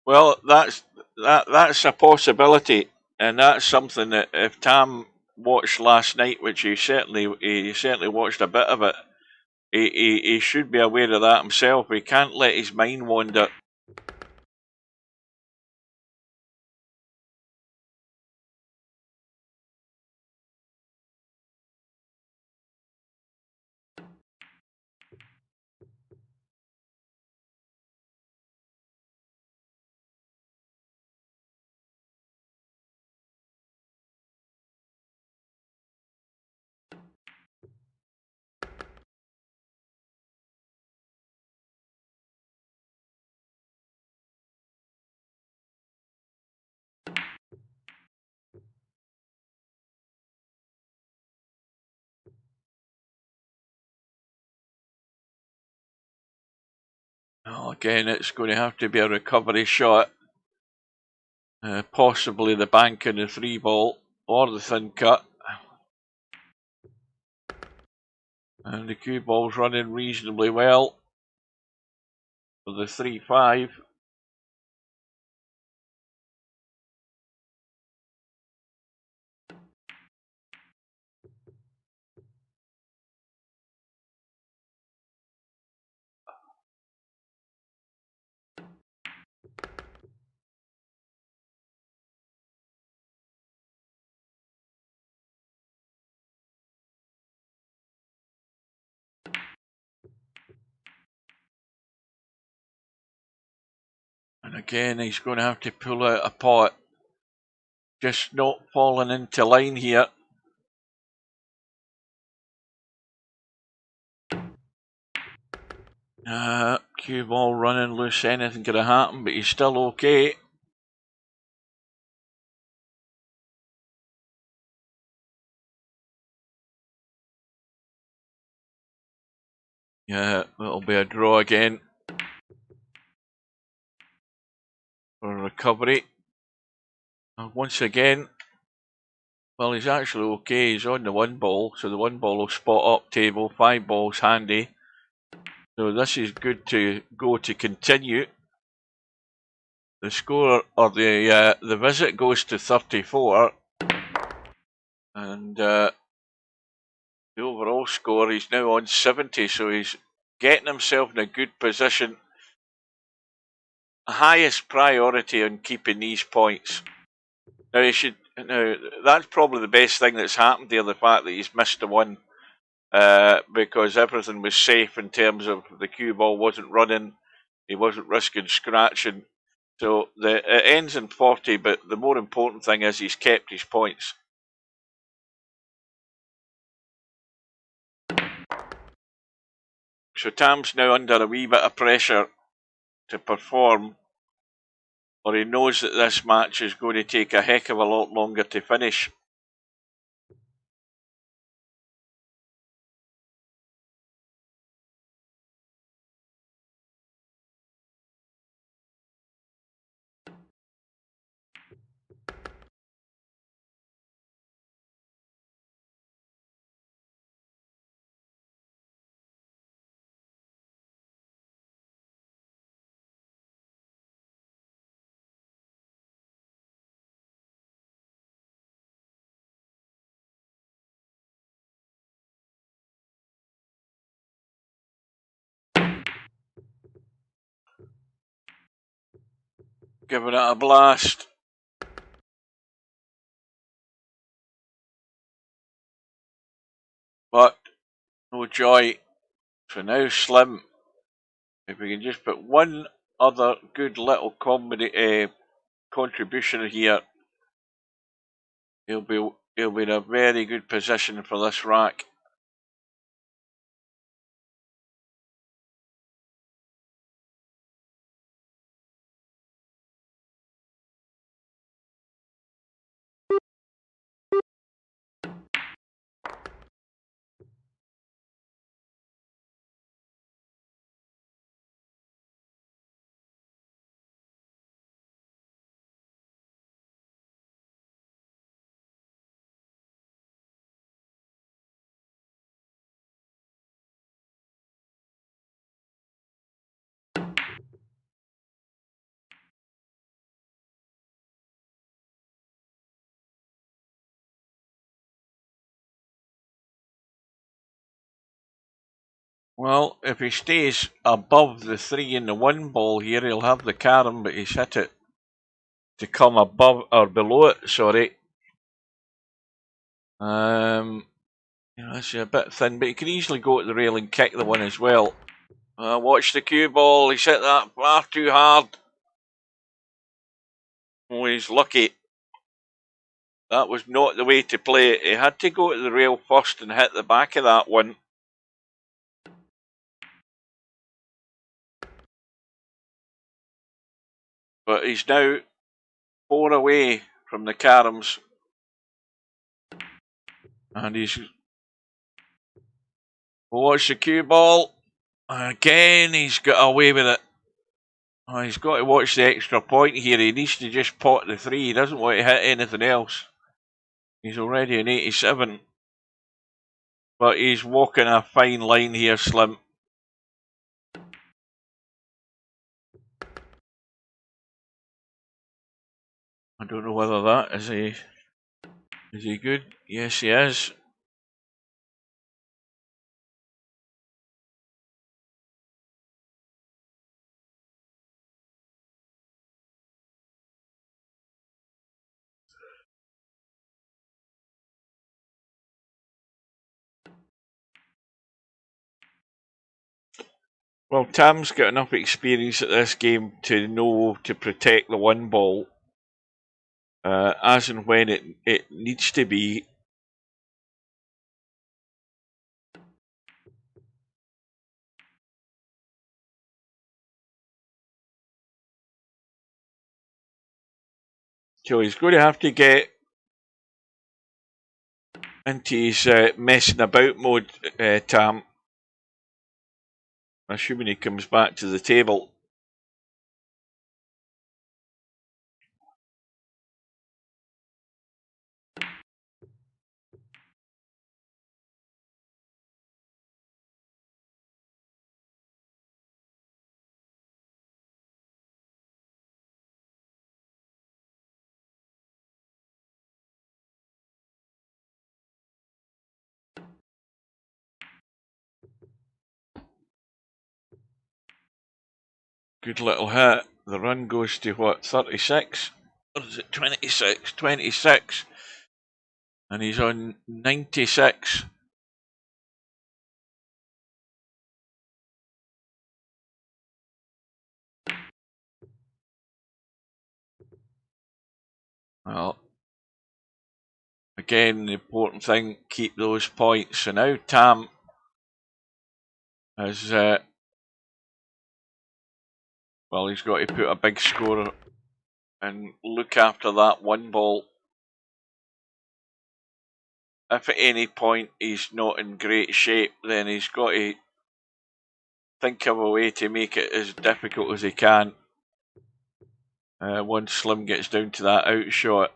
Well, that's a possibility, and that's something that if Tam watched last night, which he certainly watched a bit of it, he should be aware of that himself. He can't let his mind wander. Well, again, it's going to have to be a recovery shot. Possibly the bank in the 3 ball or the thin cut. And the cue ball's running reasonably well for the 3-5. Again, he's going to have to pull out a pot. Just not falling into line here. Cue ball running loose, anything could have happened, but he's still okay. Yeah, it'll be a draw again for recovery. And once again, well, he's actually okay. He's on the one ball, so the one ball will spot up table. 5 balls handy. So this is good to go to continue. The score, or the visit goes to 34, and the overall score, he's now on 70, so he's getting himself in a good position. Highest priority on keeping these points. Now that's probably the best thing that's happened here, the fact that he's missed the one, because everything was safe in terms of the cue ball wasn't running, he wasn't risking scratching. So it ends in 40, but the more important thing is he's kept his points. So Tam's now under a wee bit of pressure to perform, or he knows that this match is going to take a heck of a lot longer to finish. Giving it a blast. But no joy. So now Slim, if we can just put one other good little contribution here, he'll be in a very good position for this rack. Well, if he stays above the 3 in the 1 ball here, he'll have the carom, but he's hit it to come above or below it, sorry. That's a bit thin, but he can easily go at the rail and kick the one as well. Watch the cue ball, he's hit that far too hard. Oh, he's lucky. That was not the way to play it. He had to go to the rail first and hit the back of that one. But he's now 4 away from the caroms. And he's... Watch the cue ball. Again, he's got away with it. Oh, he's got to watch the extra point here. He needs to just pot the 3. He doesn't want to hit anything else. He's already in 87. But he's walking a fine line here, Slim. I don't know whether that is he good? Yes, he is. Well, Tam's got enough experience at this game to know to protect the one ball as and when it needs to be. So he's going to have to get into his messing about mode, Tam. Assuming he comes back to the table. Good little hit. The run goes to what, 36? Or is it 26? 26. And he's on 96. Well, again, the important thing, keep those points. So now Tam has, well, he's got to put a big score and look after that one ball. If at any point he's not in great shape, then he's got to think of a way to make it as difficult as he can. Once Slim gets down to that out shot.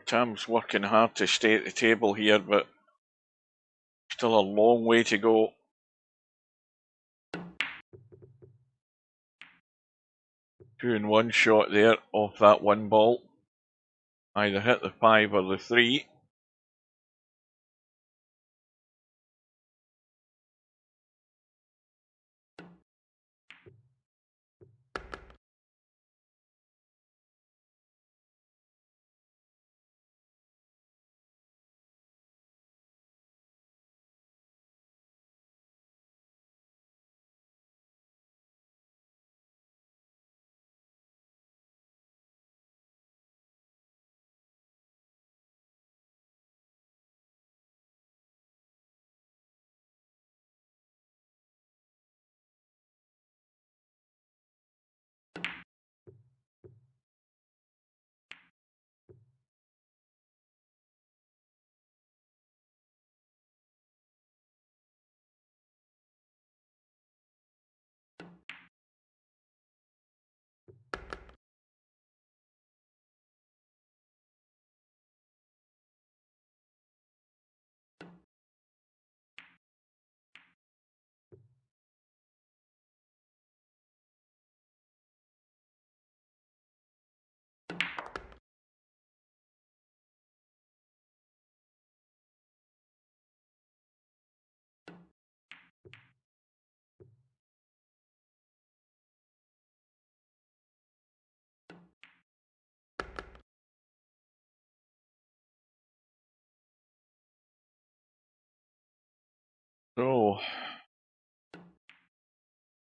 Tam's working hard to stay at the table here, but still a long way to go. Two in one shot there off that one ball. Either hit the 5 or the 3.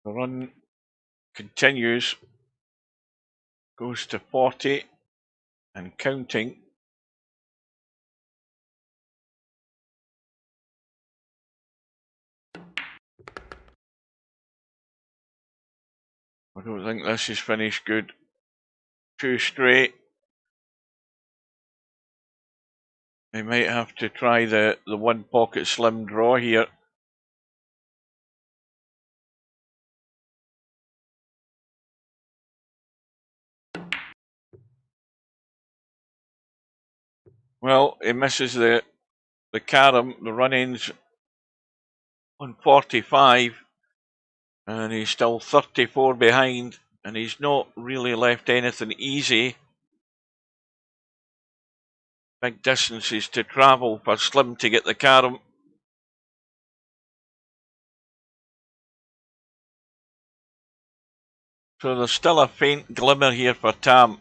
The run continues, goes to 40 and counting. I don't think this is finished good. 2 straight. They might have to try the OnePocketSlim draw here. Well, he misses the carom. The run ends on 45, and he's still 34 behind, and he's not really left anything easy. Big distances to travel for Slim to get the carom. So there's still a faint glimmer here for Tam.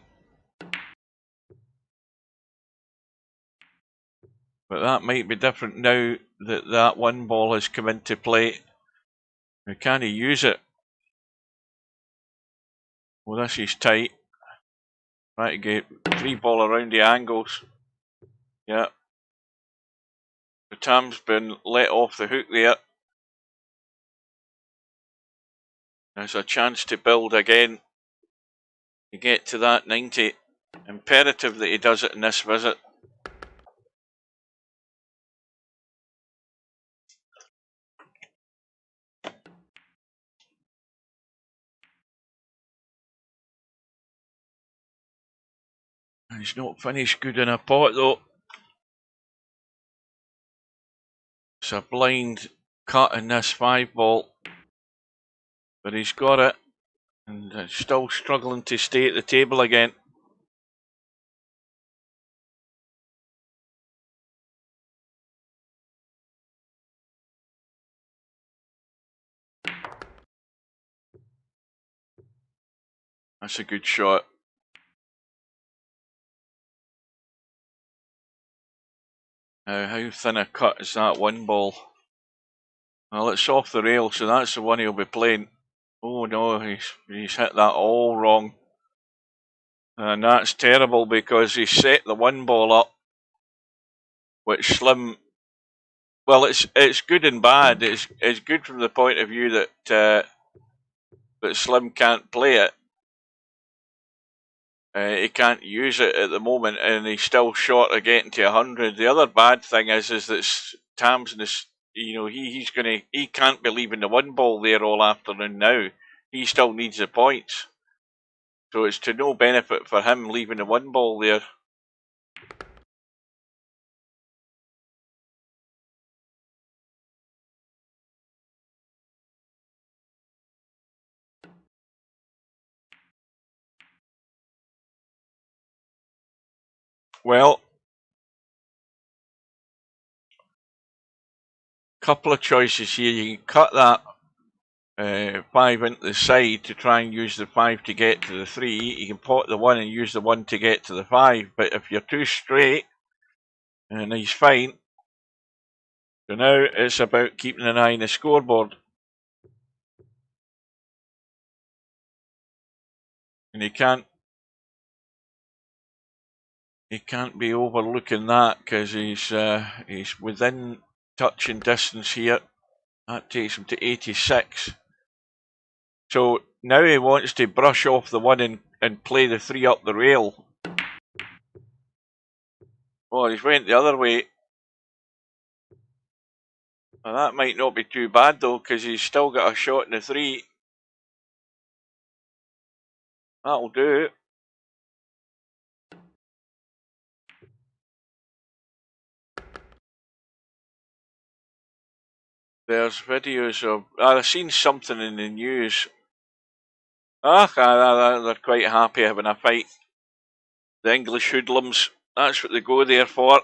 But that might be different now that that one ball has come into play. Now can he use it? Well, this is tight. Try to get 3 ball around the angles. Yeah. The Tam's been let off the hook there. There's a chance to build again. To get to that 90. Imperative that he does it in this visit. He's not finished good in a pot though. It's a blind cut in this 5 ball. But he's got it. And still struggling to stay at the table again. That's a good shot. How thin a cut is that 1 ball? Well, it's off the rail, so that's the one he'll be playing. Oh no, he's hit that all wrong. And that's terrible because he set the 1 ball up, which Slim... Well, it's good and bad. It's good from the point of view that Slim can't play it. He can't use it at the moment, and he's still short of getting to 100. The other bad thing is that Tam's in this, he can't be leaving the 1 ball there all afternoon now. He still needs the points, so it's to no benefit for him leaving the 1 ball there. Well, couple of choices here. You can cut that 5 into the side to try and use the 5 to get to the 3. You can pot the 1 and use the 1 to get to the 5. But if you're too straight, and he's fine. So now it's about keeping an eye on the scoreboard. And he can't be overlooking that because he's within touching distance here. That takes him to 86. So now he wants to brush off the 1 and play the 3 up the rail. Oh, he's went the other way. Well, that might not be too bad though, because he's still got a shot in the 3. That'll do. There's videos of... I've seen something in the news. They're quite happy having a fight. The English hoodlums, that's what they go there for.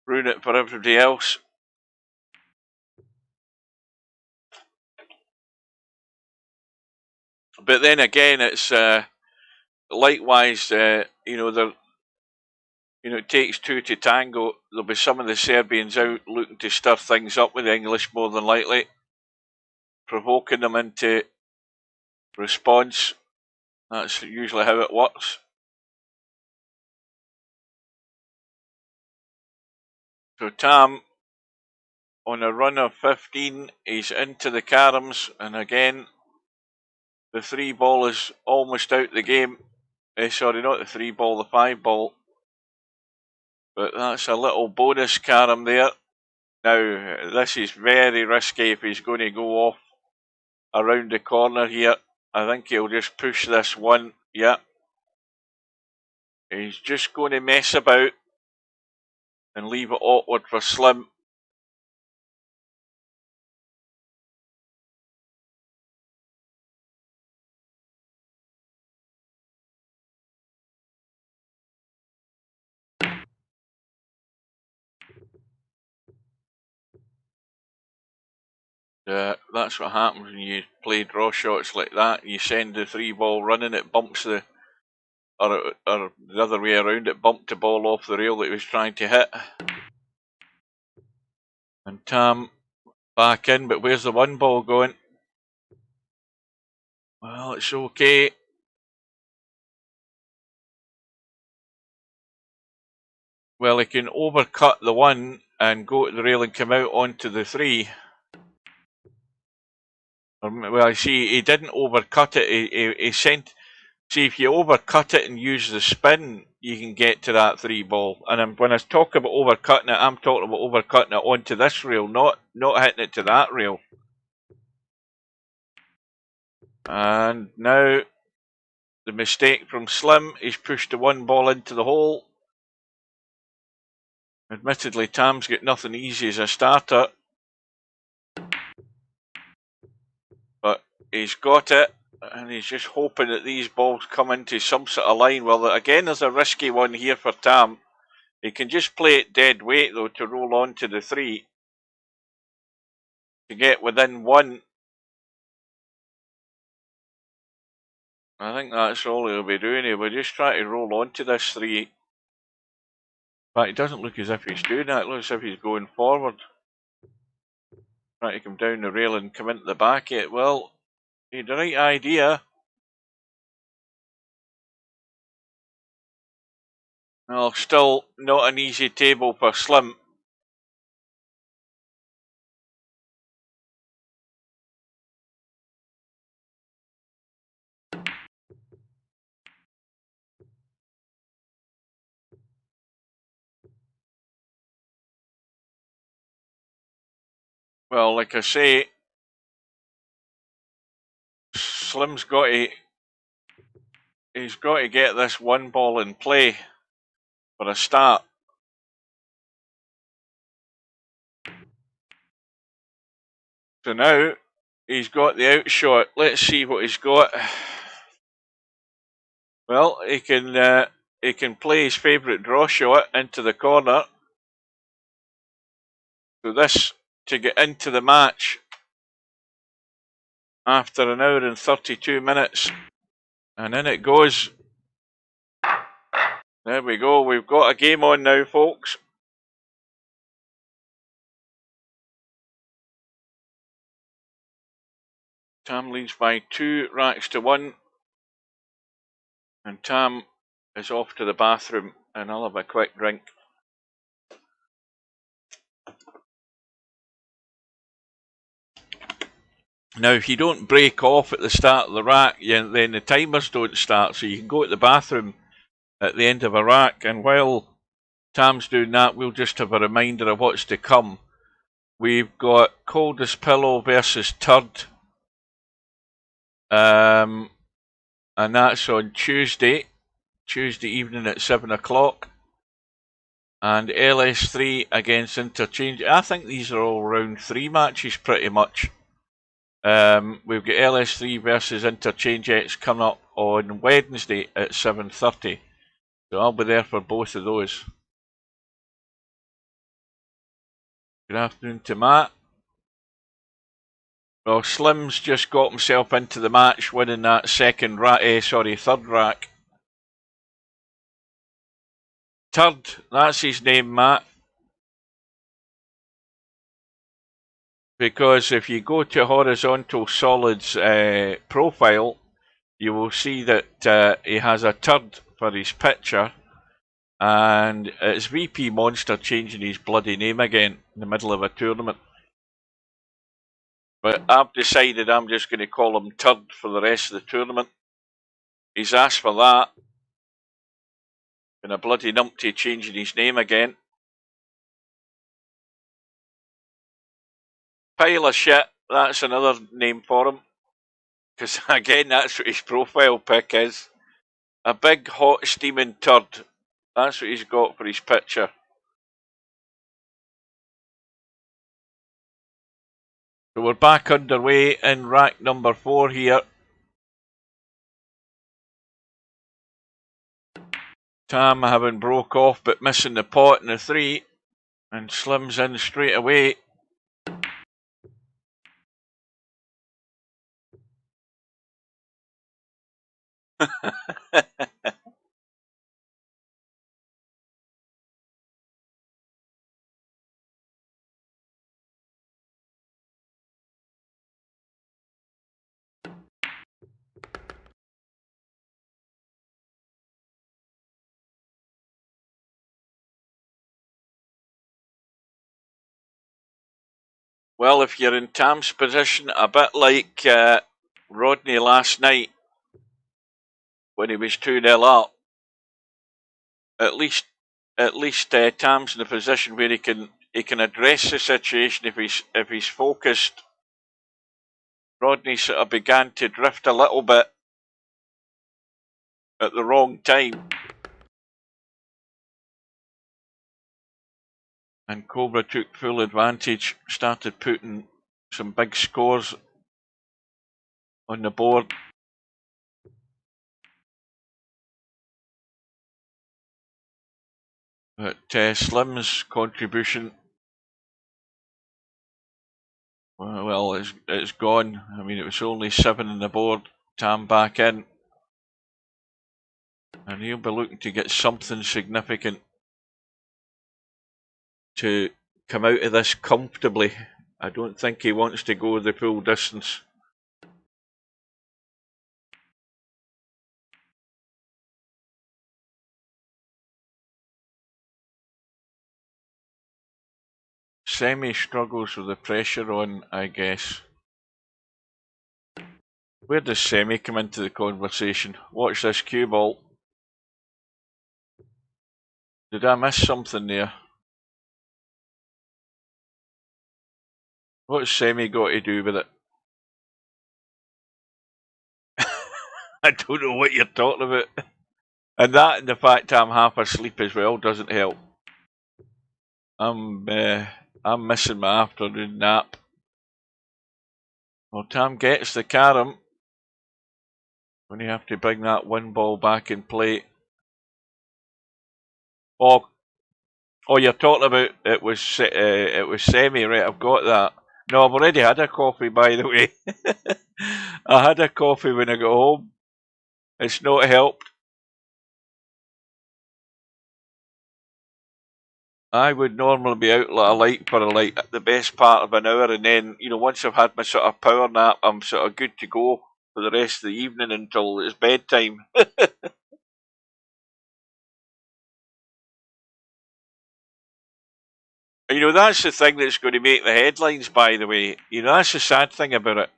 Ruin it for everybody else. But then again, it's likewise, it takes 2 to tango. There'll be some of the Serbians out looking to stir things up with the English more than likely. provoking them into response. That's usually how it works. So Tam, on a run of 15, he's into the caroms, and again, the 3 ball is almost out the game. Sorry, not the 3 ball, the 5 ball. But that's a little bonus carom there. Now, this is very risky if he's going to go off around the corner here. I think he'll just push this one. Yeah. He's just going to mess about and leave it awkward for Slim. That's what happens when you play draw shots like that. You send the 3 ball running, it bumps the, or the other way around, it bumped the ball off the rail that he was trying to hit. And Tam back in, but where's the 1 ball going? Well, it's okay. Well, he can overcut the 1 and go to the rail and come out onto the 3. Well, I see he didn't overcut it. He sent. See, if you overcut it and use the spin, you can get to that 3 ball. And when I talk about overcutting it, I'm talking about overcutting it onto this rail, not hitting it to that rail. And now the mistake from Slim, he's pushed the 1 ball into the hole. Admittedly, Tam's got nothing easy as a starter, but he's got it, and he's just hoping that these balls come into some sort of line. Well, again, there's a risky one here for Tam. He can just play it dead weight, though, to roll on to the 3 to get within 1. I think that's all he'll be doing. He'll just try to roll on to this 3. But it doesn't look as if he's doing that. It looks as if he's going forward. Trying to come down the rail and come into the back of it. Well, he had the right idea. Well, still not an easy table for Slim. Well, like I say, Slim's got to, he's got to get this 1 ball in play for a start. So now he's got the outshot. Let's see what he's got. Well, he can play his favourite draw shot into the corner. So this to get into the match after an hour and 32 minutes. And in it goes. There we go. We've got a game on now, folks. Tam leads by 2 racks to 1. And Tam is off to the bathroom, and I'll have a quick drink. Now, if you don't break off at the start of the rack, then the timers don't start, so you can go to the bathroom at the end of a rack. And while Tam's doing that, we'll just have a reminder of what's to come. We've got Coldest Pillow versus Turd. And that's on Tuesday evening at 7 o'clock. And LS3 against Interchange. I think these are all round 3 matches pretty much. We've got LS3 versus Interchange X coming up on Wednesday at 7:30. So I'll be there for both of those. Good afternoon to Matt. Well, Slim's just got himself into the match, winning that third rack. Turd, that's his name, Matt. because if you go to Horizontal Solid's profile, you will see that he has a turd for his picture, and it's VP Monster changing his bloody name again in the middle of a tournament. But I've decided I'm just going to call him Turd for the rest of the tournament. He's asked for that, and a bloody numpty changing his name again. Pile of shit, that's another name for him. Because again, that's what his profile pic is. A big, hot, steaming turd. That's what he's got for his picture. So we're back underway in rack number 4 here. Tam having broke off but missing the pot in the 3. And Slim's in straight away. Well, if you're in Tam's position, a bit like Rodney last night when he was 2-0 up, at least Tam's in a position where he can address the situation if he's focused. Rodney sort of began to drift a little bit at the wrong time. And Cobra took full advantage, started putting some big scores on the board. But Slim's contribution, well, it's gone. I mean, it was only 7 on the board. Tam back in. And he'll be looking to get something significant to come out of this comfortably. I don't think he wants to go the full distance. Semi struggles with the pressure on, I guess. Where does Semi come into the conversation? Watch this cue ball. Did I miss something there? What's Semi got to do with it? I don't know what you're talking about. And that and the fact I'm half asleep as well doesn't help. I'm missing my afternoon nap. Well, Tam gets the carom. When you have to bring that 1 ball back in play. Oh, you're talking about it was Semi, right? I've got that. No, I've already had a coffee, by the way. I had a coffee when I got home. It's not helped. I would normally be out like a light for like the best part of an hour, and then, you know, once I've had my sort of power nap, I'm sort of good to go for the rest of the evening until it's bedtime. You know, that's the thing that's going to make the headlines, by the way. You know, that's the sad thing about it.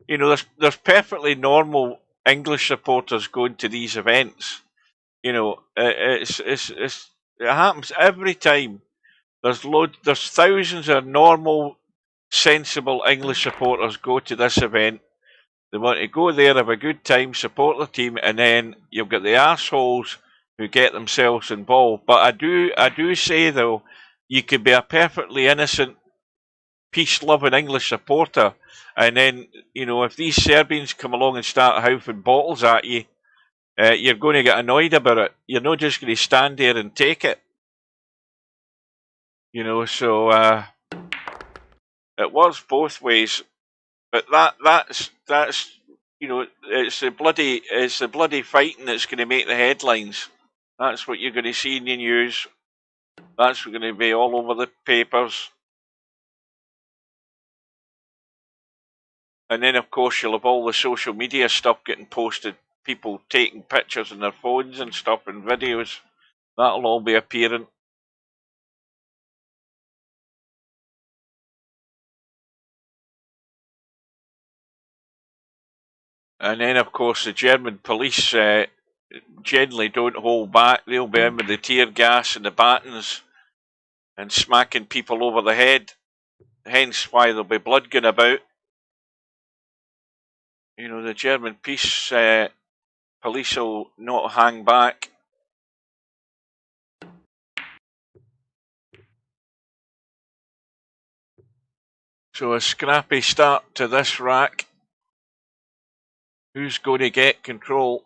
You know, there's perfectly normal English supporters going to these events. You know, it happens every time. There's thousands of normal, sensible English supporters go to this event. They want to go there, have a good time, support the team, and then you've got the arseholes who get themselves involved. But I do say though, you could be a perfectly innocent, peace-loving English supporter, and then, you know, if these Serbians come along and start hoofing bottles at you, you're going to get annoyed about it. You're not just going to stand there and take it. You know, so it works both ways. But that's you know, it's the bloody fighting that's going to make the headlines. That's what you're going to see in the news. That's going to be all over the papers. And then, of course, you'll have all the social media stuff getting posted, people taking pictures on their phones and stuff and videos. That'll all be appearing. And then, of course, the German police generally don't hold back. They'll be in with the tear gas and the batons and smacking people over the head. Hence why there'll be blood going about. You know, the German police will not hang back. So a scrappy start to this rack. Who's going to get control?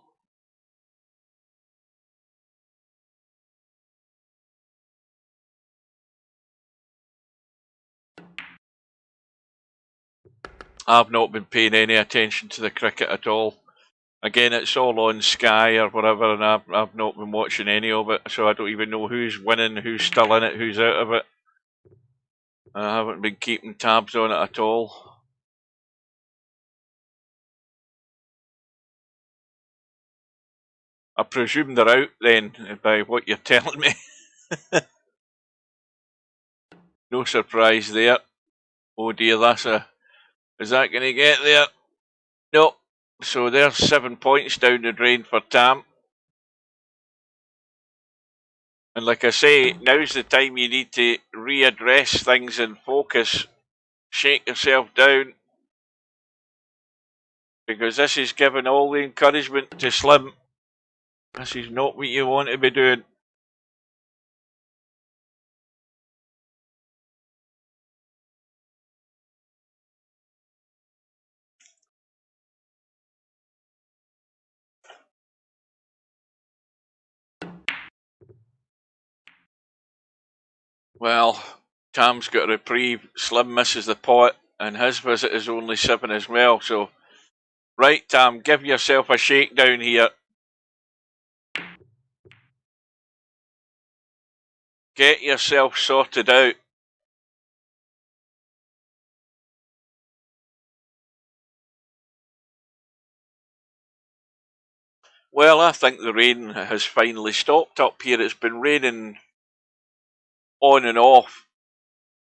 I've not been paying any attention to the cricket at all. Again, it's all on Sky or whatever, and I've not been watching any of it, so I don't even know who's winning, who's still in it, who's out of it. I haven't been keeping tabs on it at all. I presume they're out then, by what you're telling me. No surprise there. Oh dear, is that going to get there? No. So there's 7 points down the drain for Tam. And like I say, now's the time you need to readdress things and focus. Shake yourself down. Because this is giving all the encouragement to Slim. This is not what you want to be doing. Well, Tam's got a reprieve. Slim misses the pot, and his visit is only 7 as well. So, right, Tam, give yourself a shakedown here. Get yourself sorted out. Well, I think the rain has finally stopped up here. It's been raining on and off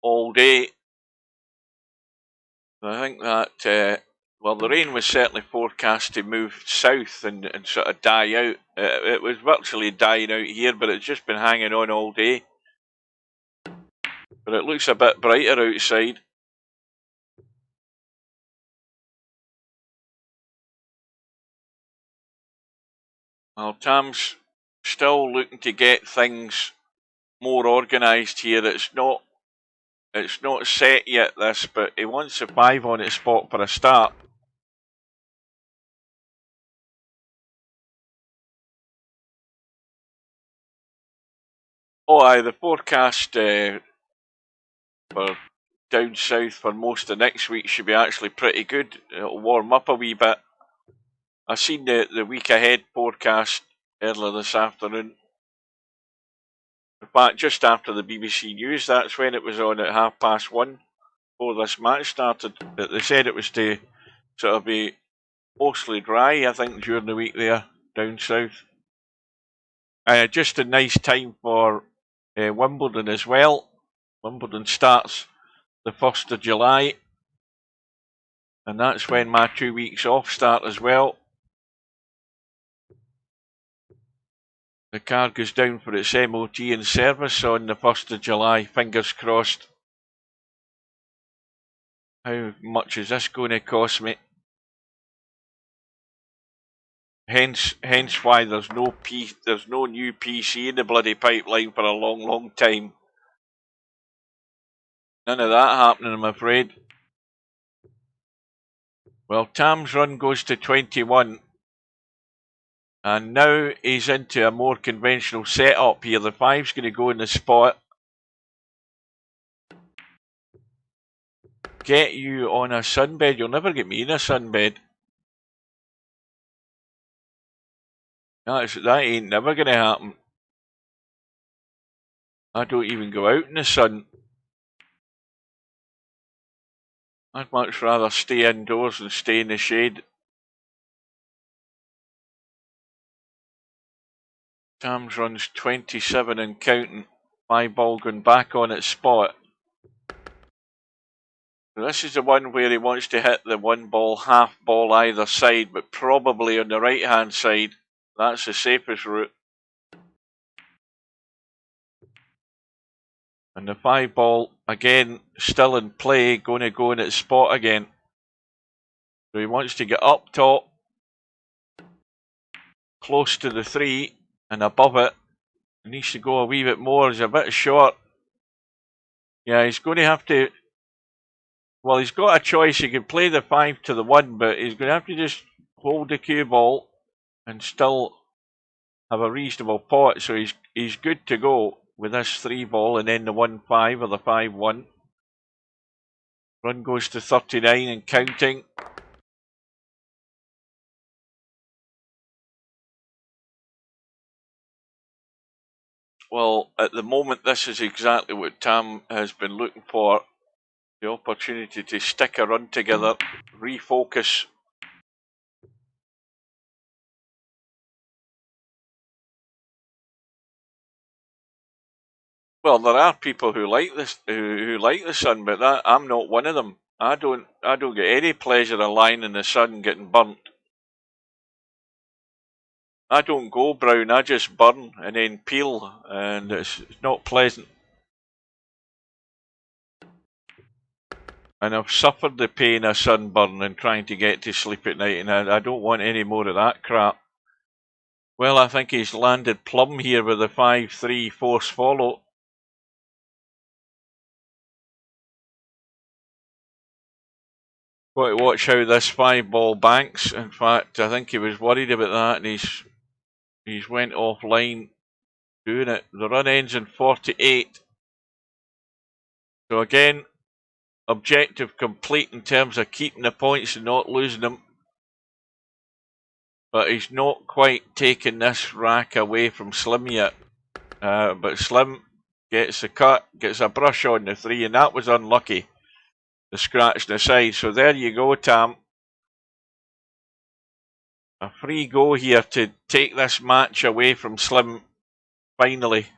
all day. I think that, well, the rain was certainly forecast to move south and sort of die out. It was virtually dying out here, but it's just been hanging on all day. But it looks a bit brighter outside. Well, Tam's still looking to get things more organised here. It's not set yet, this, but he wants a 5 on its spot for a start. Oh, aye, the forecast for down south for most of next week should be actually pretty good. It'll warm up a wee bit. I seen the week ahead forecast earlier this afternoon. In fact, just after the BBC News, that's when it was on at 1:30 before this match started. They said it was to sort of be mostly dry, I think, during the week there, down south. Just a nice time for Wimbledon as well. Wimbledon starts the 1st of July. And that's when my 2 weeks off start as well. The car goes down for its MOT and service on the 1st of July, fingers crossed. How much is this going to cost me? Hence why there's no new PC in the bloody pipeline for a long time. None of that happening, I'm afraid. Well, Tam's run goes to 21. And now he's into a more conventional setup here. The 5's going to go in the spot. Get you on a sunbed. You'll never get me in a sunbed. That ain't never going to happen. I don't even go out in the sun. I'd much rather stay indoors than stay in the shade. Tams runs 27 and counting. My ball going back on its spot. So this is the one where he wants to hit the one ball, half ball either side, but probably on the right hand side. That's the safest route. And the 5 ball, again, still in play, going to go in its spot again. So he wants to get up top, close to the 3, and above it. He needs to go a wee bit more. He's a bit short. Yeah, he's going to have to... Well, he's got a choice. He can play the 5 to the 1, but he's going to have to just hold the cue ball and still have a reasonable pot. So he's good to go with this 3 ball and then the 1-5 or the 5-1. Run goes to 39 and counting. Well, at the moment, this is exactly what Tam has been looking for. The opportunity to stick a run together, refocus. Well, there are people who like this, who like the sun, but I'm not one of them. I don't get any pleasure of lying in the sun getting burnt. I don't go brown, I just burn and then peel, and it's not pleasant. And I've suffered the pain of sunburn and trying to get to sleep at night, and I don't want any more of that crap. Well, I think he's landed plumb here with the 5-3 force follow. Got to watch how this 5 ball banks. In fact, I think he was worried about that, and he's went offline doing it. The run ends in 48. So again, objective complete in terms of keeping the points and not losing them. But he's not quite taken this rack away from Slim yet. But Slim gets a cut, gets a brush on the 3, and that was unlucky. The scratch the side. So there you go, Tam. A free go here to take this match away from Slim, finally.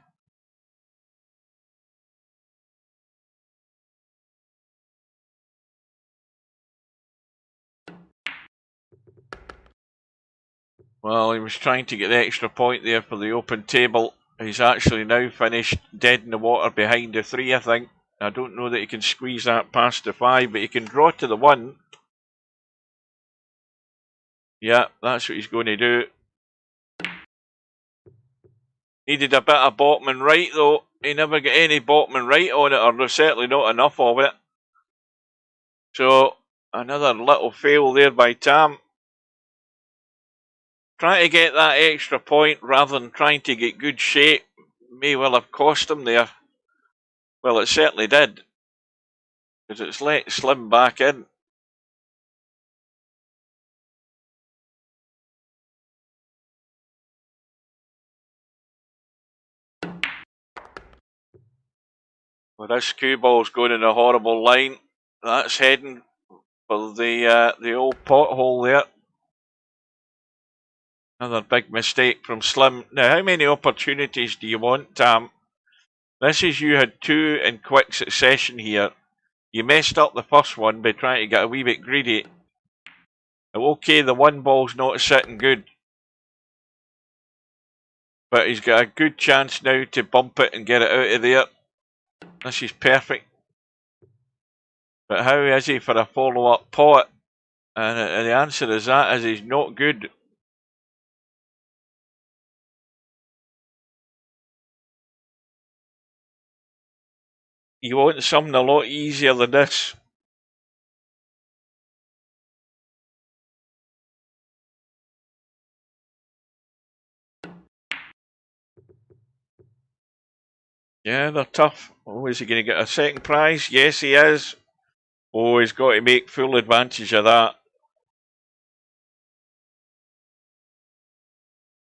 Well, he was trying to get the extra point there for the open table. He's actually now finished dead in the water behind the 3, I think. I don't know that he can squeeze that past the 5, but he can draw to the 1. Yeah, that's what he's going to do. Needed a bit of bottom and right, though. He never got any bottom and right on it, or certainly not enough of it. So, another little fail there by Tam. Trying to get that extra point rather than trying to get good shape may well have cost him there. Well, it certainly did, because it's let Slim back in. Well, this cue ball's going in a horrible line. That's heading for the old pothole there. Another big mistake from Slim. Now, how many opportunities do you want, Tam? This is you had 2 in quick succession here. You messed up the first one by trying to get a wee bit greedy. Okay, the 1 ball's not sitting good. But he's got a good chance now to bump it and get it out of there. This is perfect. But how is he for a follow-up pot? And the answer is that is he's not good. You want something a lot easier than this. Yeah, they're tough. Oh, is he going to get a second prize? Yes, he is. Oh, he's got to make full advantage of that.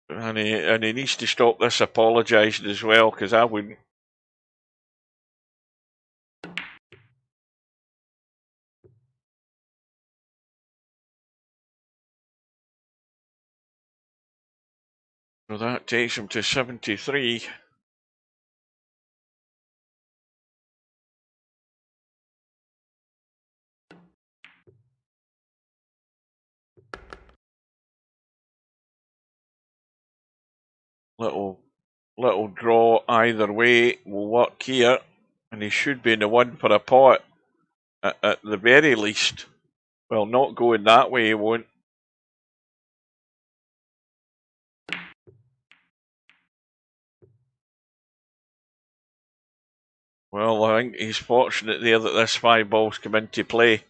And he needs to stop this apologising as well, because I wouldn't. So that takes him to 73. Little draw either way will work here, and he should be in the one for a pot at the very least. Well, not going that way, he won't. Well, I think he's fortunate there that this 5 balls come into play.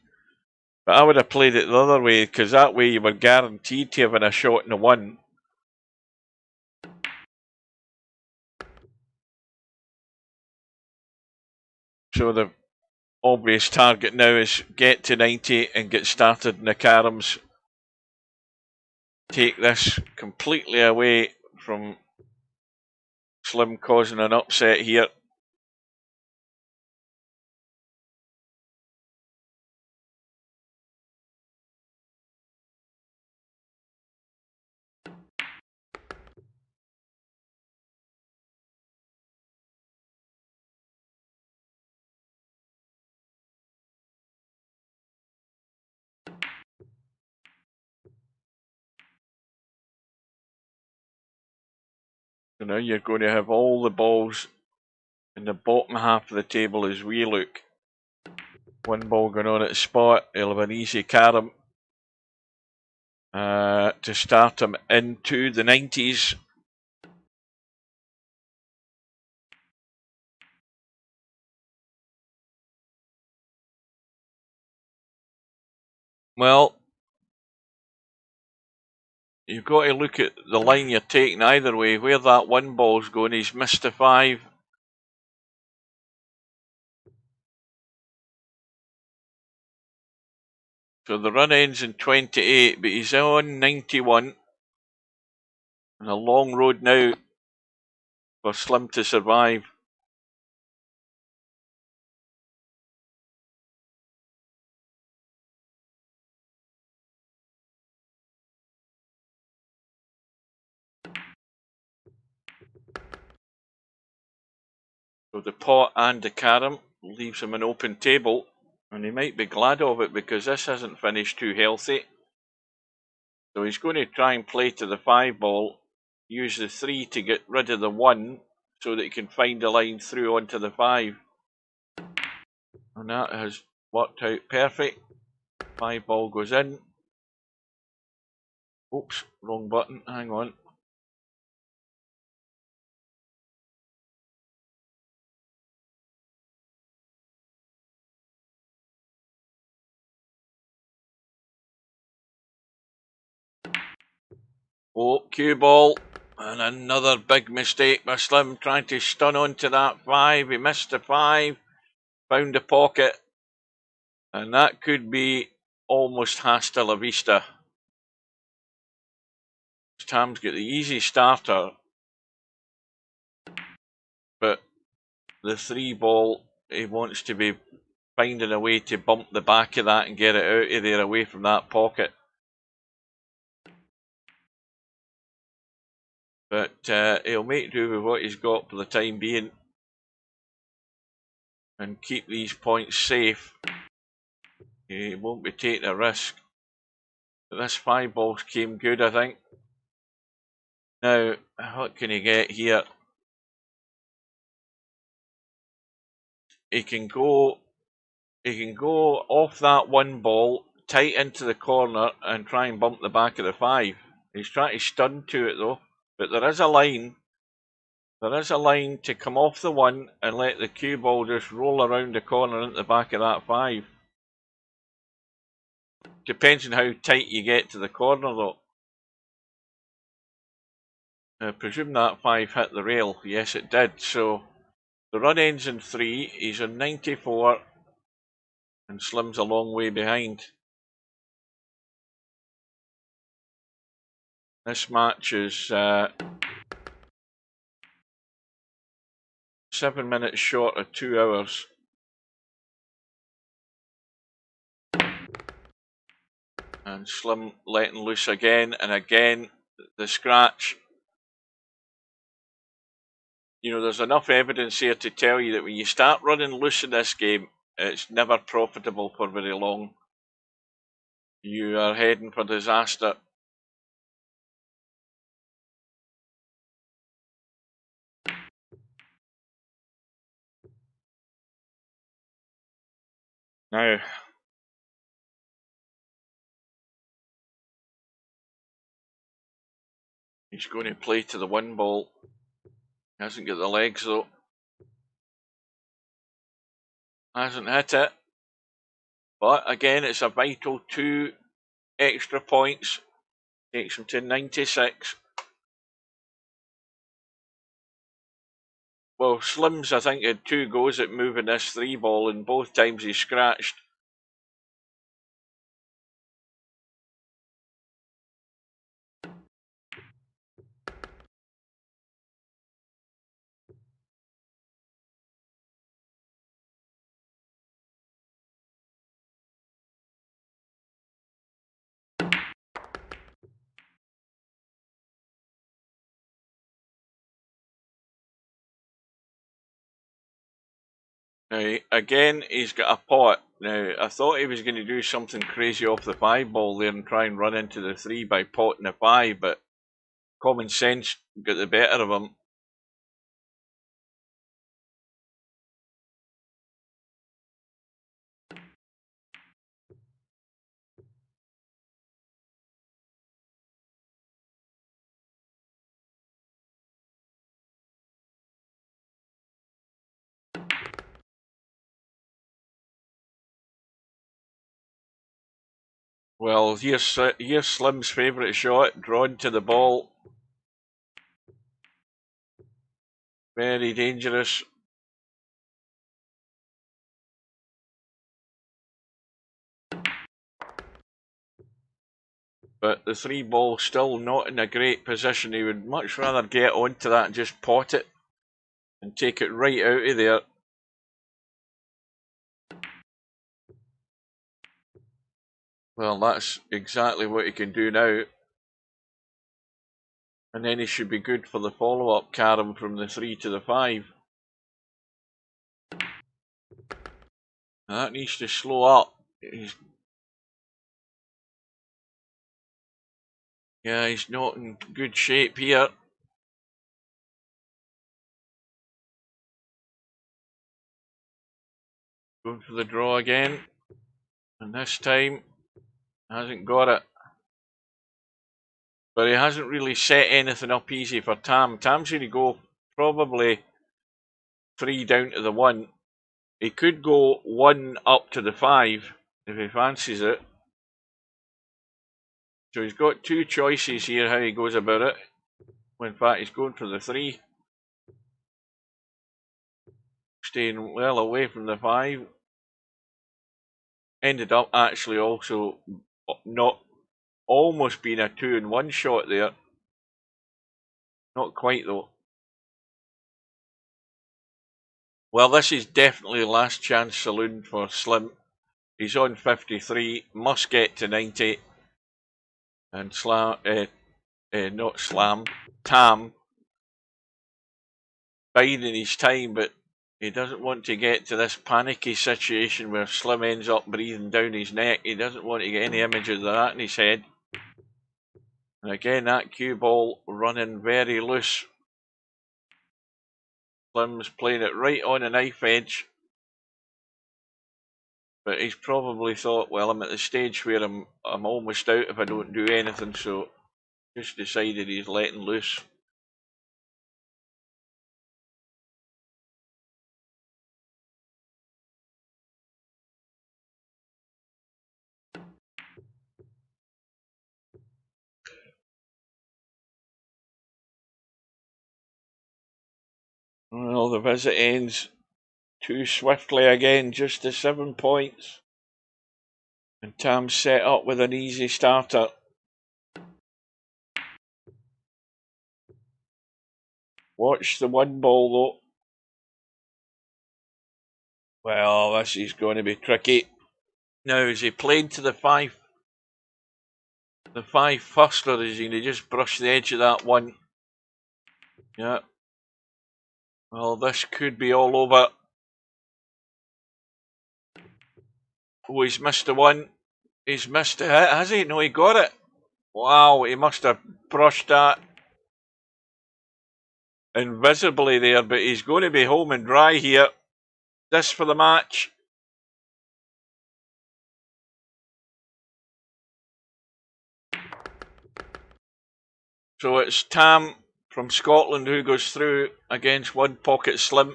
But I would have played it the other way, because that way you were guaranteed to having a shot in the 1. So the obvious target now is get to 90 and get started in the caroms. Take this completely away from Slim causing an upset here. So now you're going to have all the balls in the bottom half of the table as we look. 1 ball going on at the spot. He'll have an easy carom to start him into the 90s. Well, you've got to look at the line you're taking either way. Where that 1 ball's going, he's missed a 5. So the run ends in 28, but he's on 91. And a long road now for Slim to survive. So the pot and the carom leaves him an open table, and he might be glad of it because this hasn't finished too healthy. So he's going to try and play to the 5 ball, use the 3 to get rid of the 1 so that he can find a line through onto the 5. And that has worked out perfect. 5 ball goes in. Oops, wrong button, hang on. Oh, cue ball. And another big mistake by Slim, trying to stun onto that 5. He missed the 5, found a pocket. And that could be almost hasta la vista. Tam's got the easy starter, but the 3 ball, he wants to be finding a way to bump the back of that and get it out of there away from that pocket. But he'll make do with what he's got for the time being and keep these points safe. He won't be taking a risk. But this 5 balls came good, I think. Now, what can he get here? He can go off that 1 ball, tight into the corner, and try and bump the back of the 5. He's trying to stun to it though, but there is a line. There is a line to come off the 1 and let the cue ball just roll around the corner into the back of that 5. Depends on how tight you get to the corner though. I presume that 5 hit the rail. Yes, it did. So the run ends in 3. He's on 94, and Slim's a long way behind. This match is 7 minutes short of 2 hours. And Slim letting loose again and again. The scratch you know, there's enough evidence here to tell you that when you start running loose in this game, it's never profitable for very long. You are heading for disaster. Now, he's going to play to the 1 ball. Hasn't got the legs though. Hasn't hit it. But again, it's a vital 2 extra points. Takes him to 96. Well, Slim's, I think, had 2 goes at moving this 3 ball, and both times he scratched. Now, again, he's got a pot. Now, I thought he was going to do something crazy off the 5 ball there and try and run into the 3 by potting the 5, but common sense got the better of him. Well, here's Slim's favourite shot, drawn to the ball. Very dangerous. But the 3 ball still not in a great position. He would much rather get onto that and just pot it and take it right out of there. Well, that's exactly what he can do now. And then he should be good for the follow-up carom from the 3 to the 5. That needs to slow up. He's not in good shape here. Going for the draw again. And this time, hasn't got it. But he hasn't really set anything up easy for Tam. Tam's going to go probably 3 down to the 1. He could go 1 up to the 5 if he fancies it. So he's got 2 choices here how he goes about it. Well, in fact, he's going for the 3. Staying well away from the 5. Ended up actually also not almost being a 2-in-1 shot there. Not quite though. Well, this is definitely last chance saloon for Slim. He's on 53, must get to 90. And Tam biding his time, but he doesn't want to get to this panicky situation where Slim ends up breathing down his neck. He doesn't want to get any images of that in his head. And again, that cue ball running very loose. Slim's playing it right on the knife edge. But he's probably thought, well, I'm at the stage where I'm almost out if I don't do anything, so just decided he's letting loose. Well, the visit ends too swiftly again, just to 7 points. And Tam's set up with an easy starter. Watch the 1 ball though. Well, this is going to be tricky. Now, is he playing to the 5? The 5 first, or is he going to just brush the edge of that 1? Yeah. Well, this could be all over. Oh, he's missed the one. He's missed the hit, has he? No, he got it. Wow, he must have brushed that invisibly there, but he's going to be home and dry here. This for the match. So it's Tam from Scotland who goes through against OnePocketSlim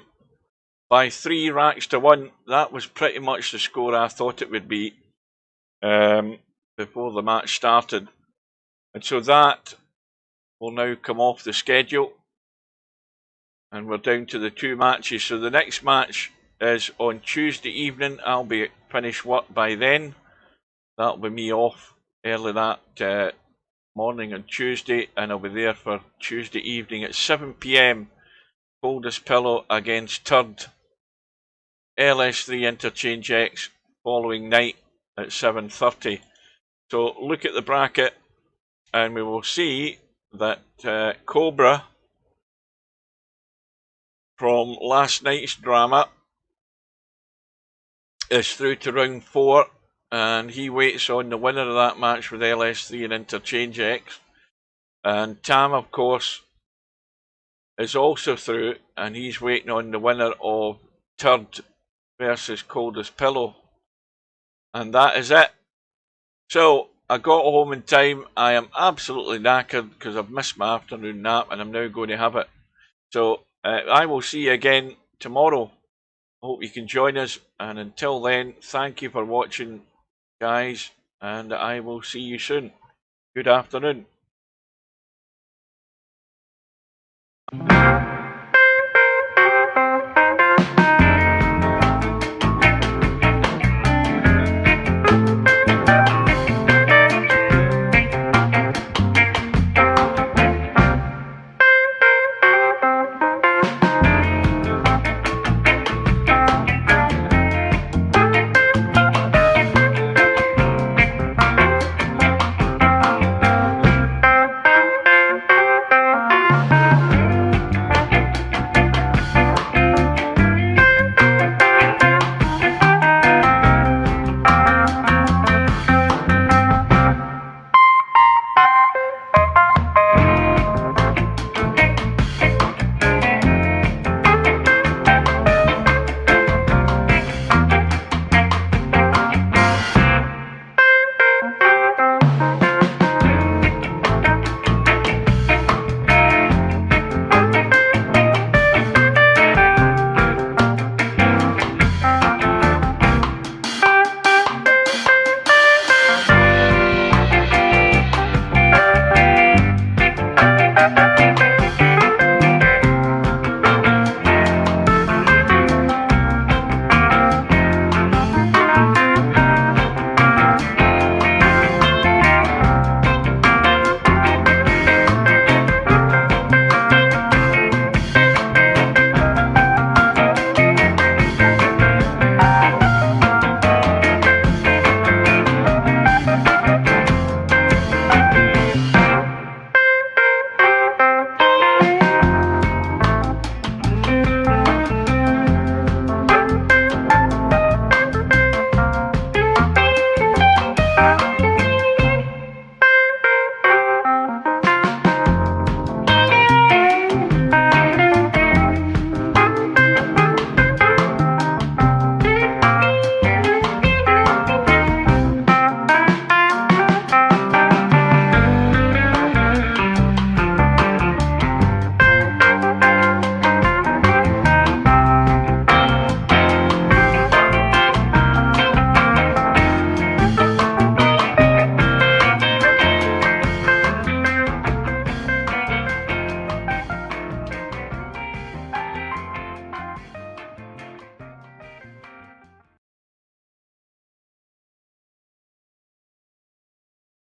by 3 racks to 1. That was pretty much the score I thought it would be before the match started. And so that will now come off the schedule. And we're down to the 2 matches. So the next match is on Tuesday evening. I'll be finished work by then. That'll be me off early that morning on Tuesday, and I'll be there for Tuesday evening at 7 PM. Coldest Pillow against Turd. LS3 Interchange X following night at 7:30. So look at the bracket and we will see that Cobra from last night's drama is through to round 4, and he waits on the winner of that match with LS3 and Interchange X. And Tam, of course, is also through, and he's waiting on the winner of Turd versus Coldest Pillow. And that is it. So I got home in time. I am absolutely knackered because I've missed my afternoon nap and I'm now going to have it. So I will see you again tomorrow. Hope you can join us, and until then, thank you for watching, guys, and I will see you soon. Good afternoon.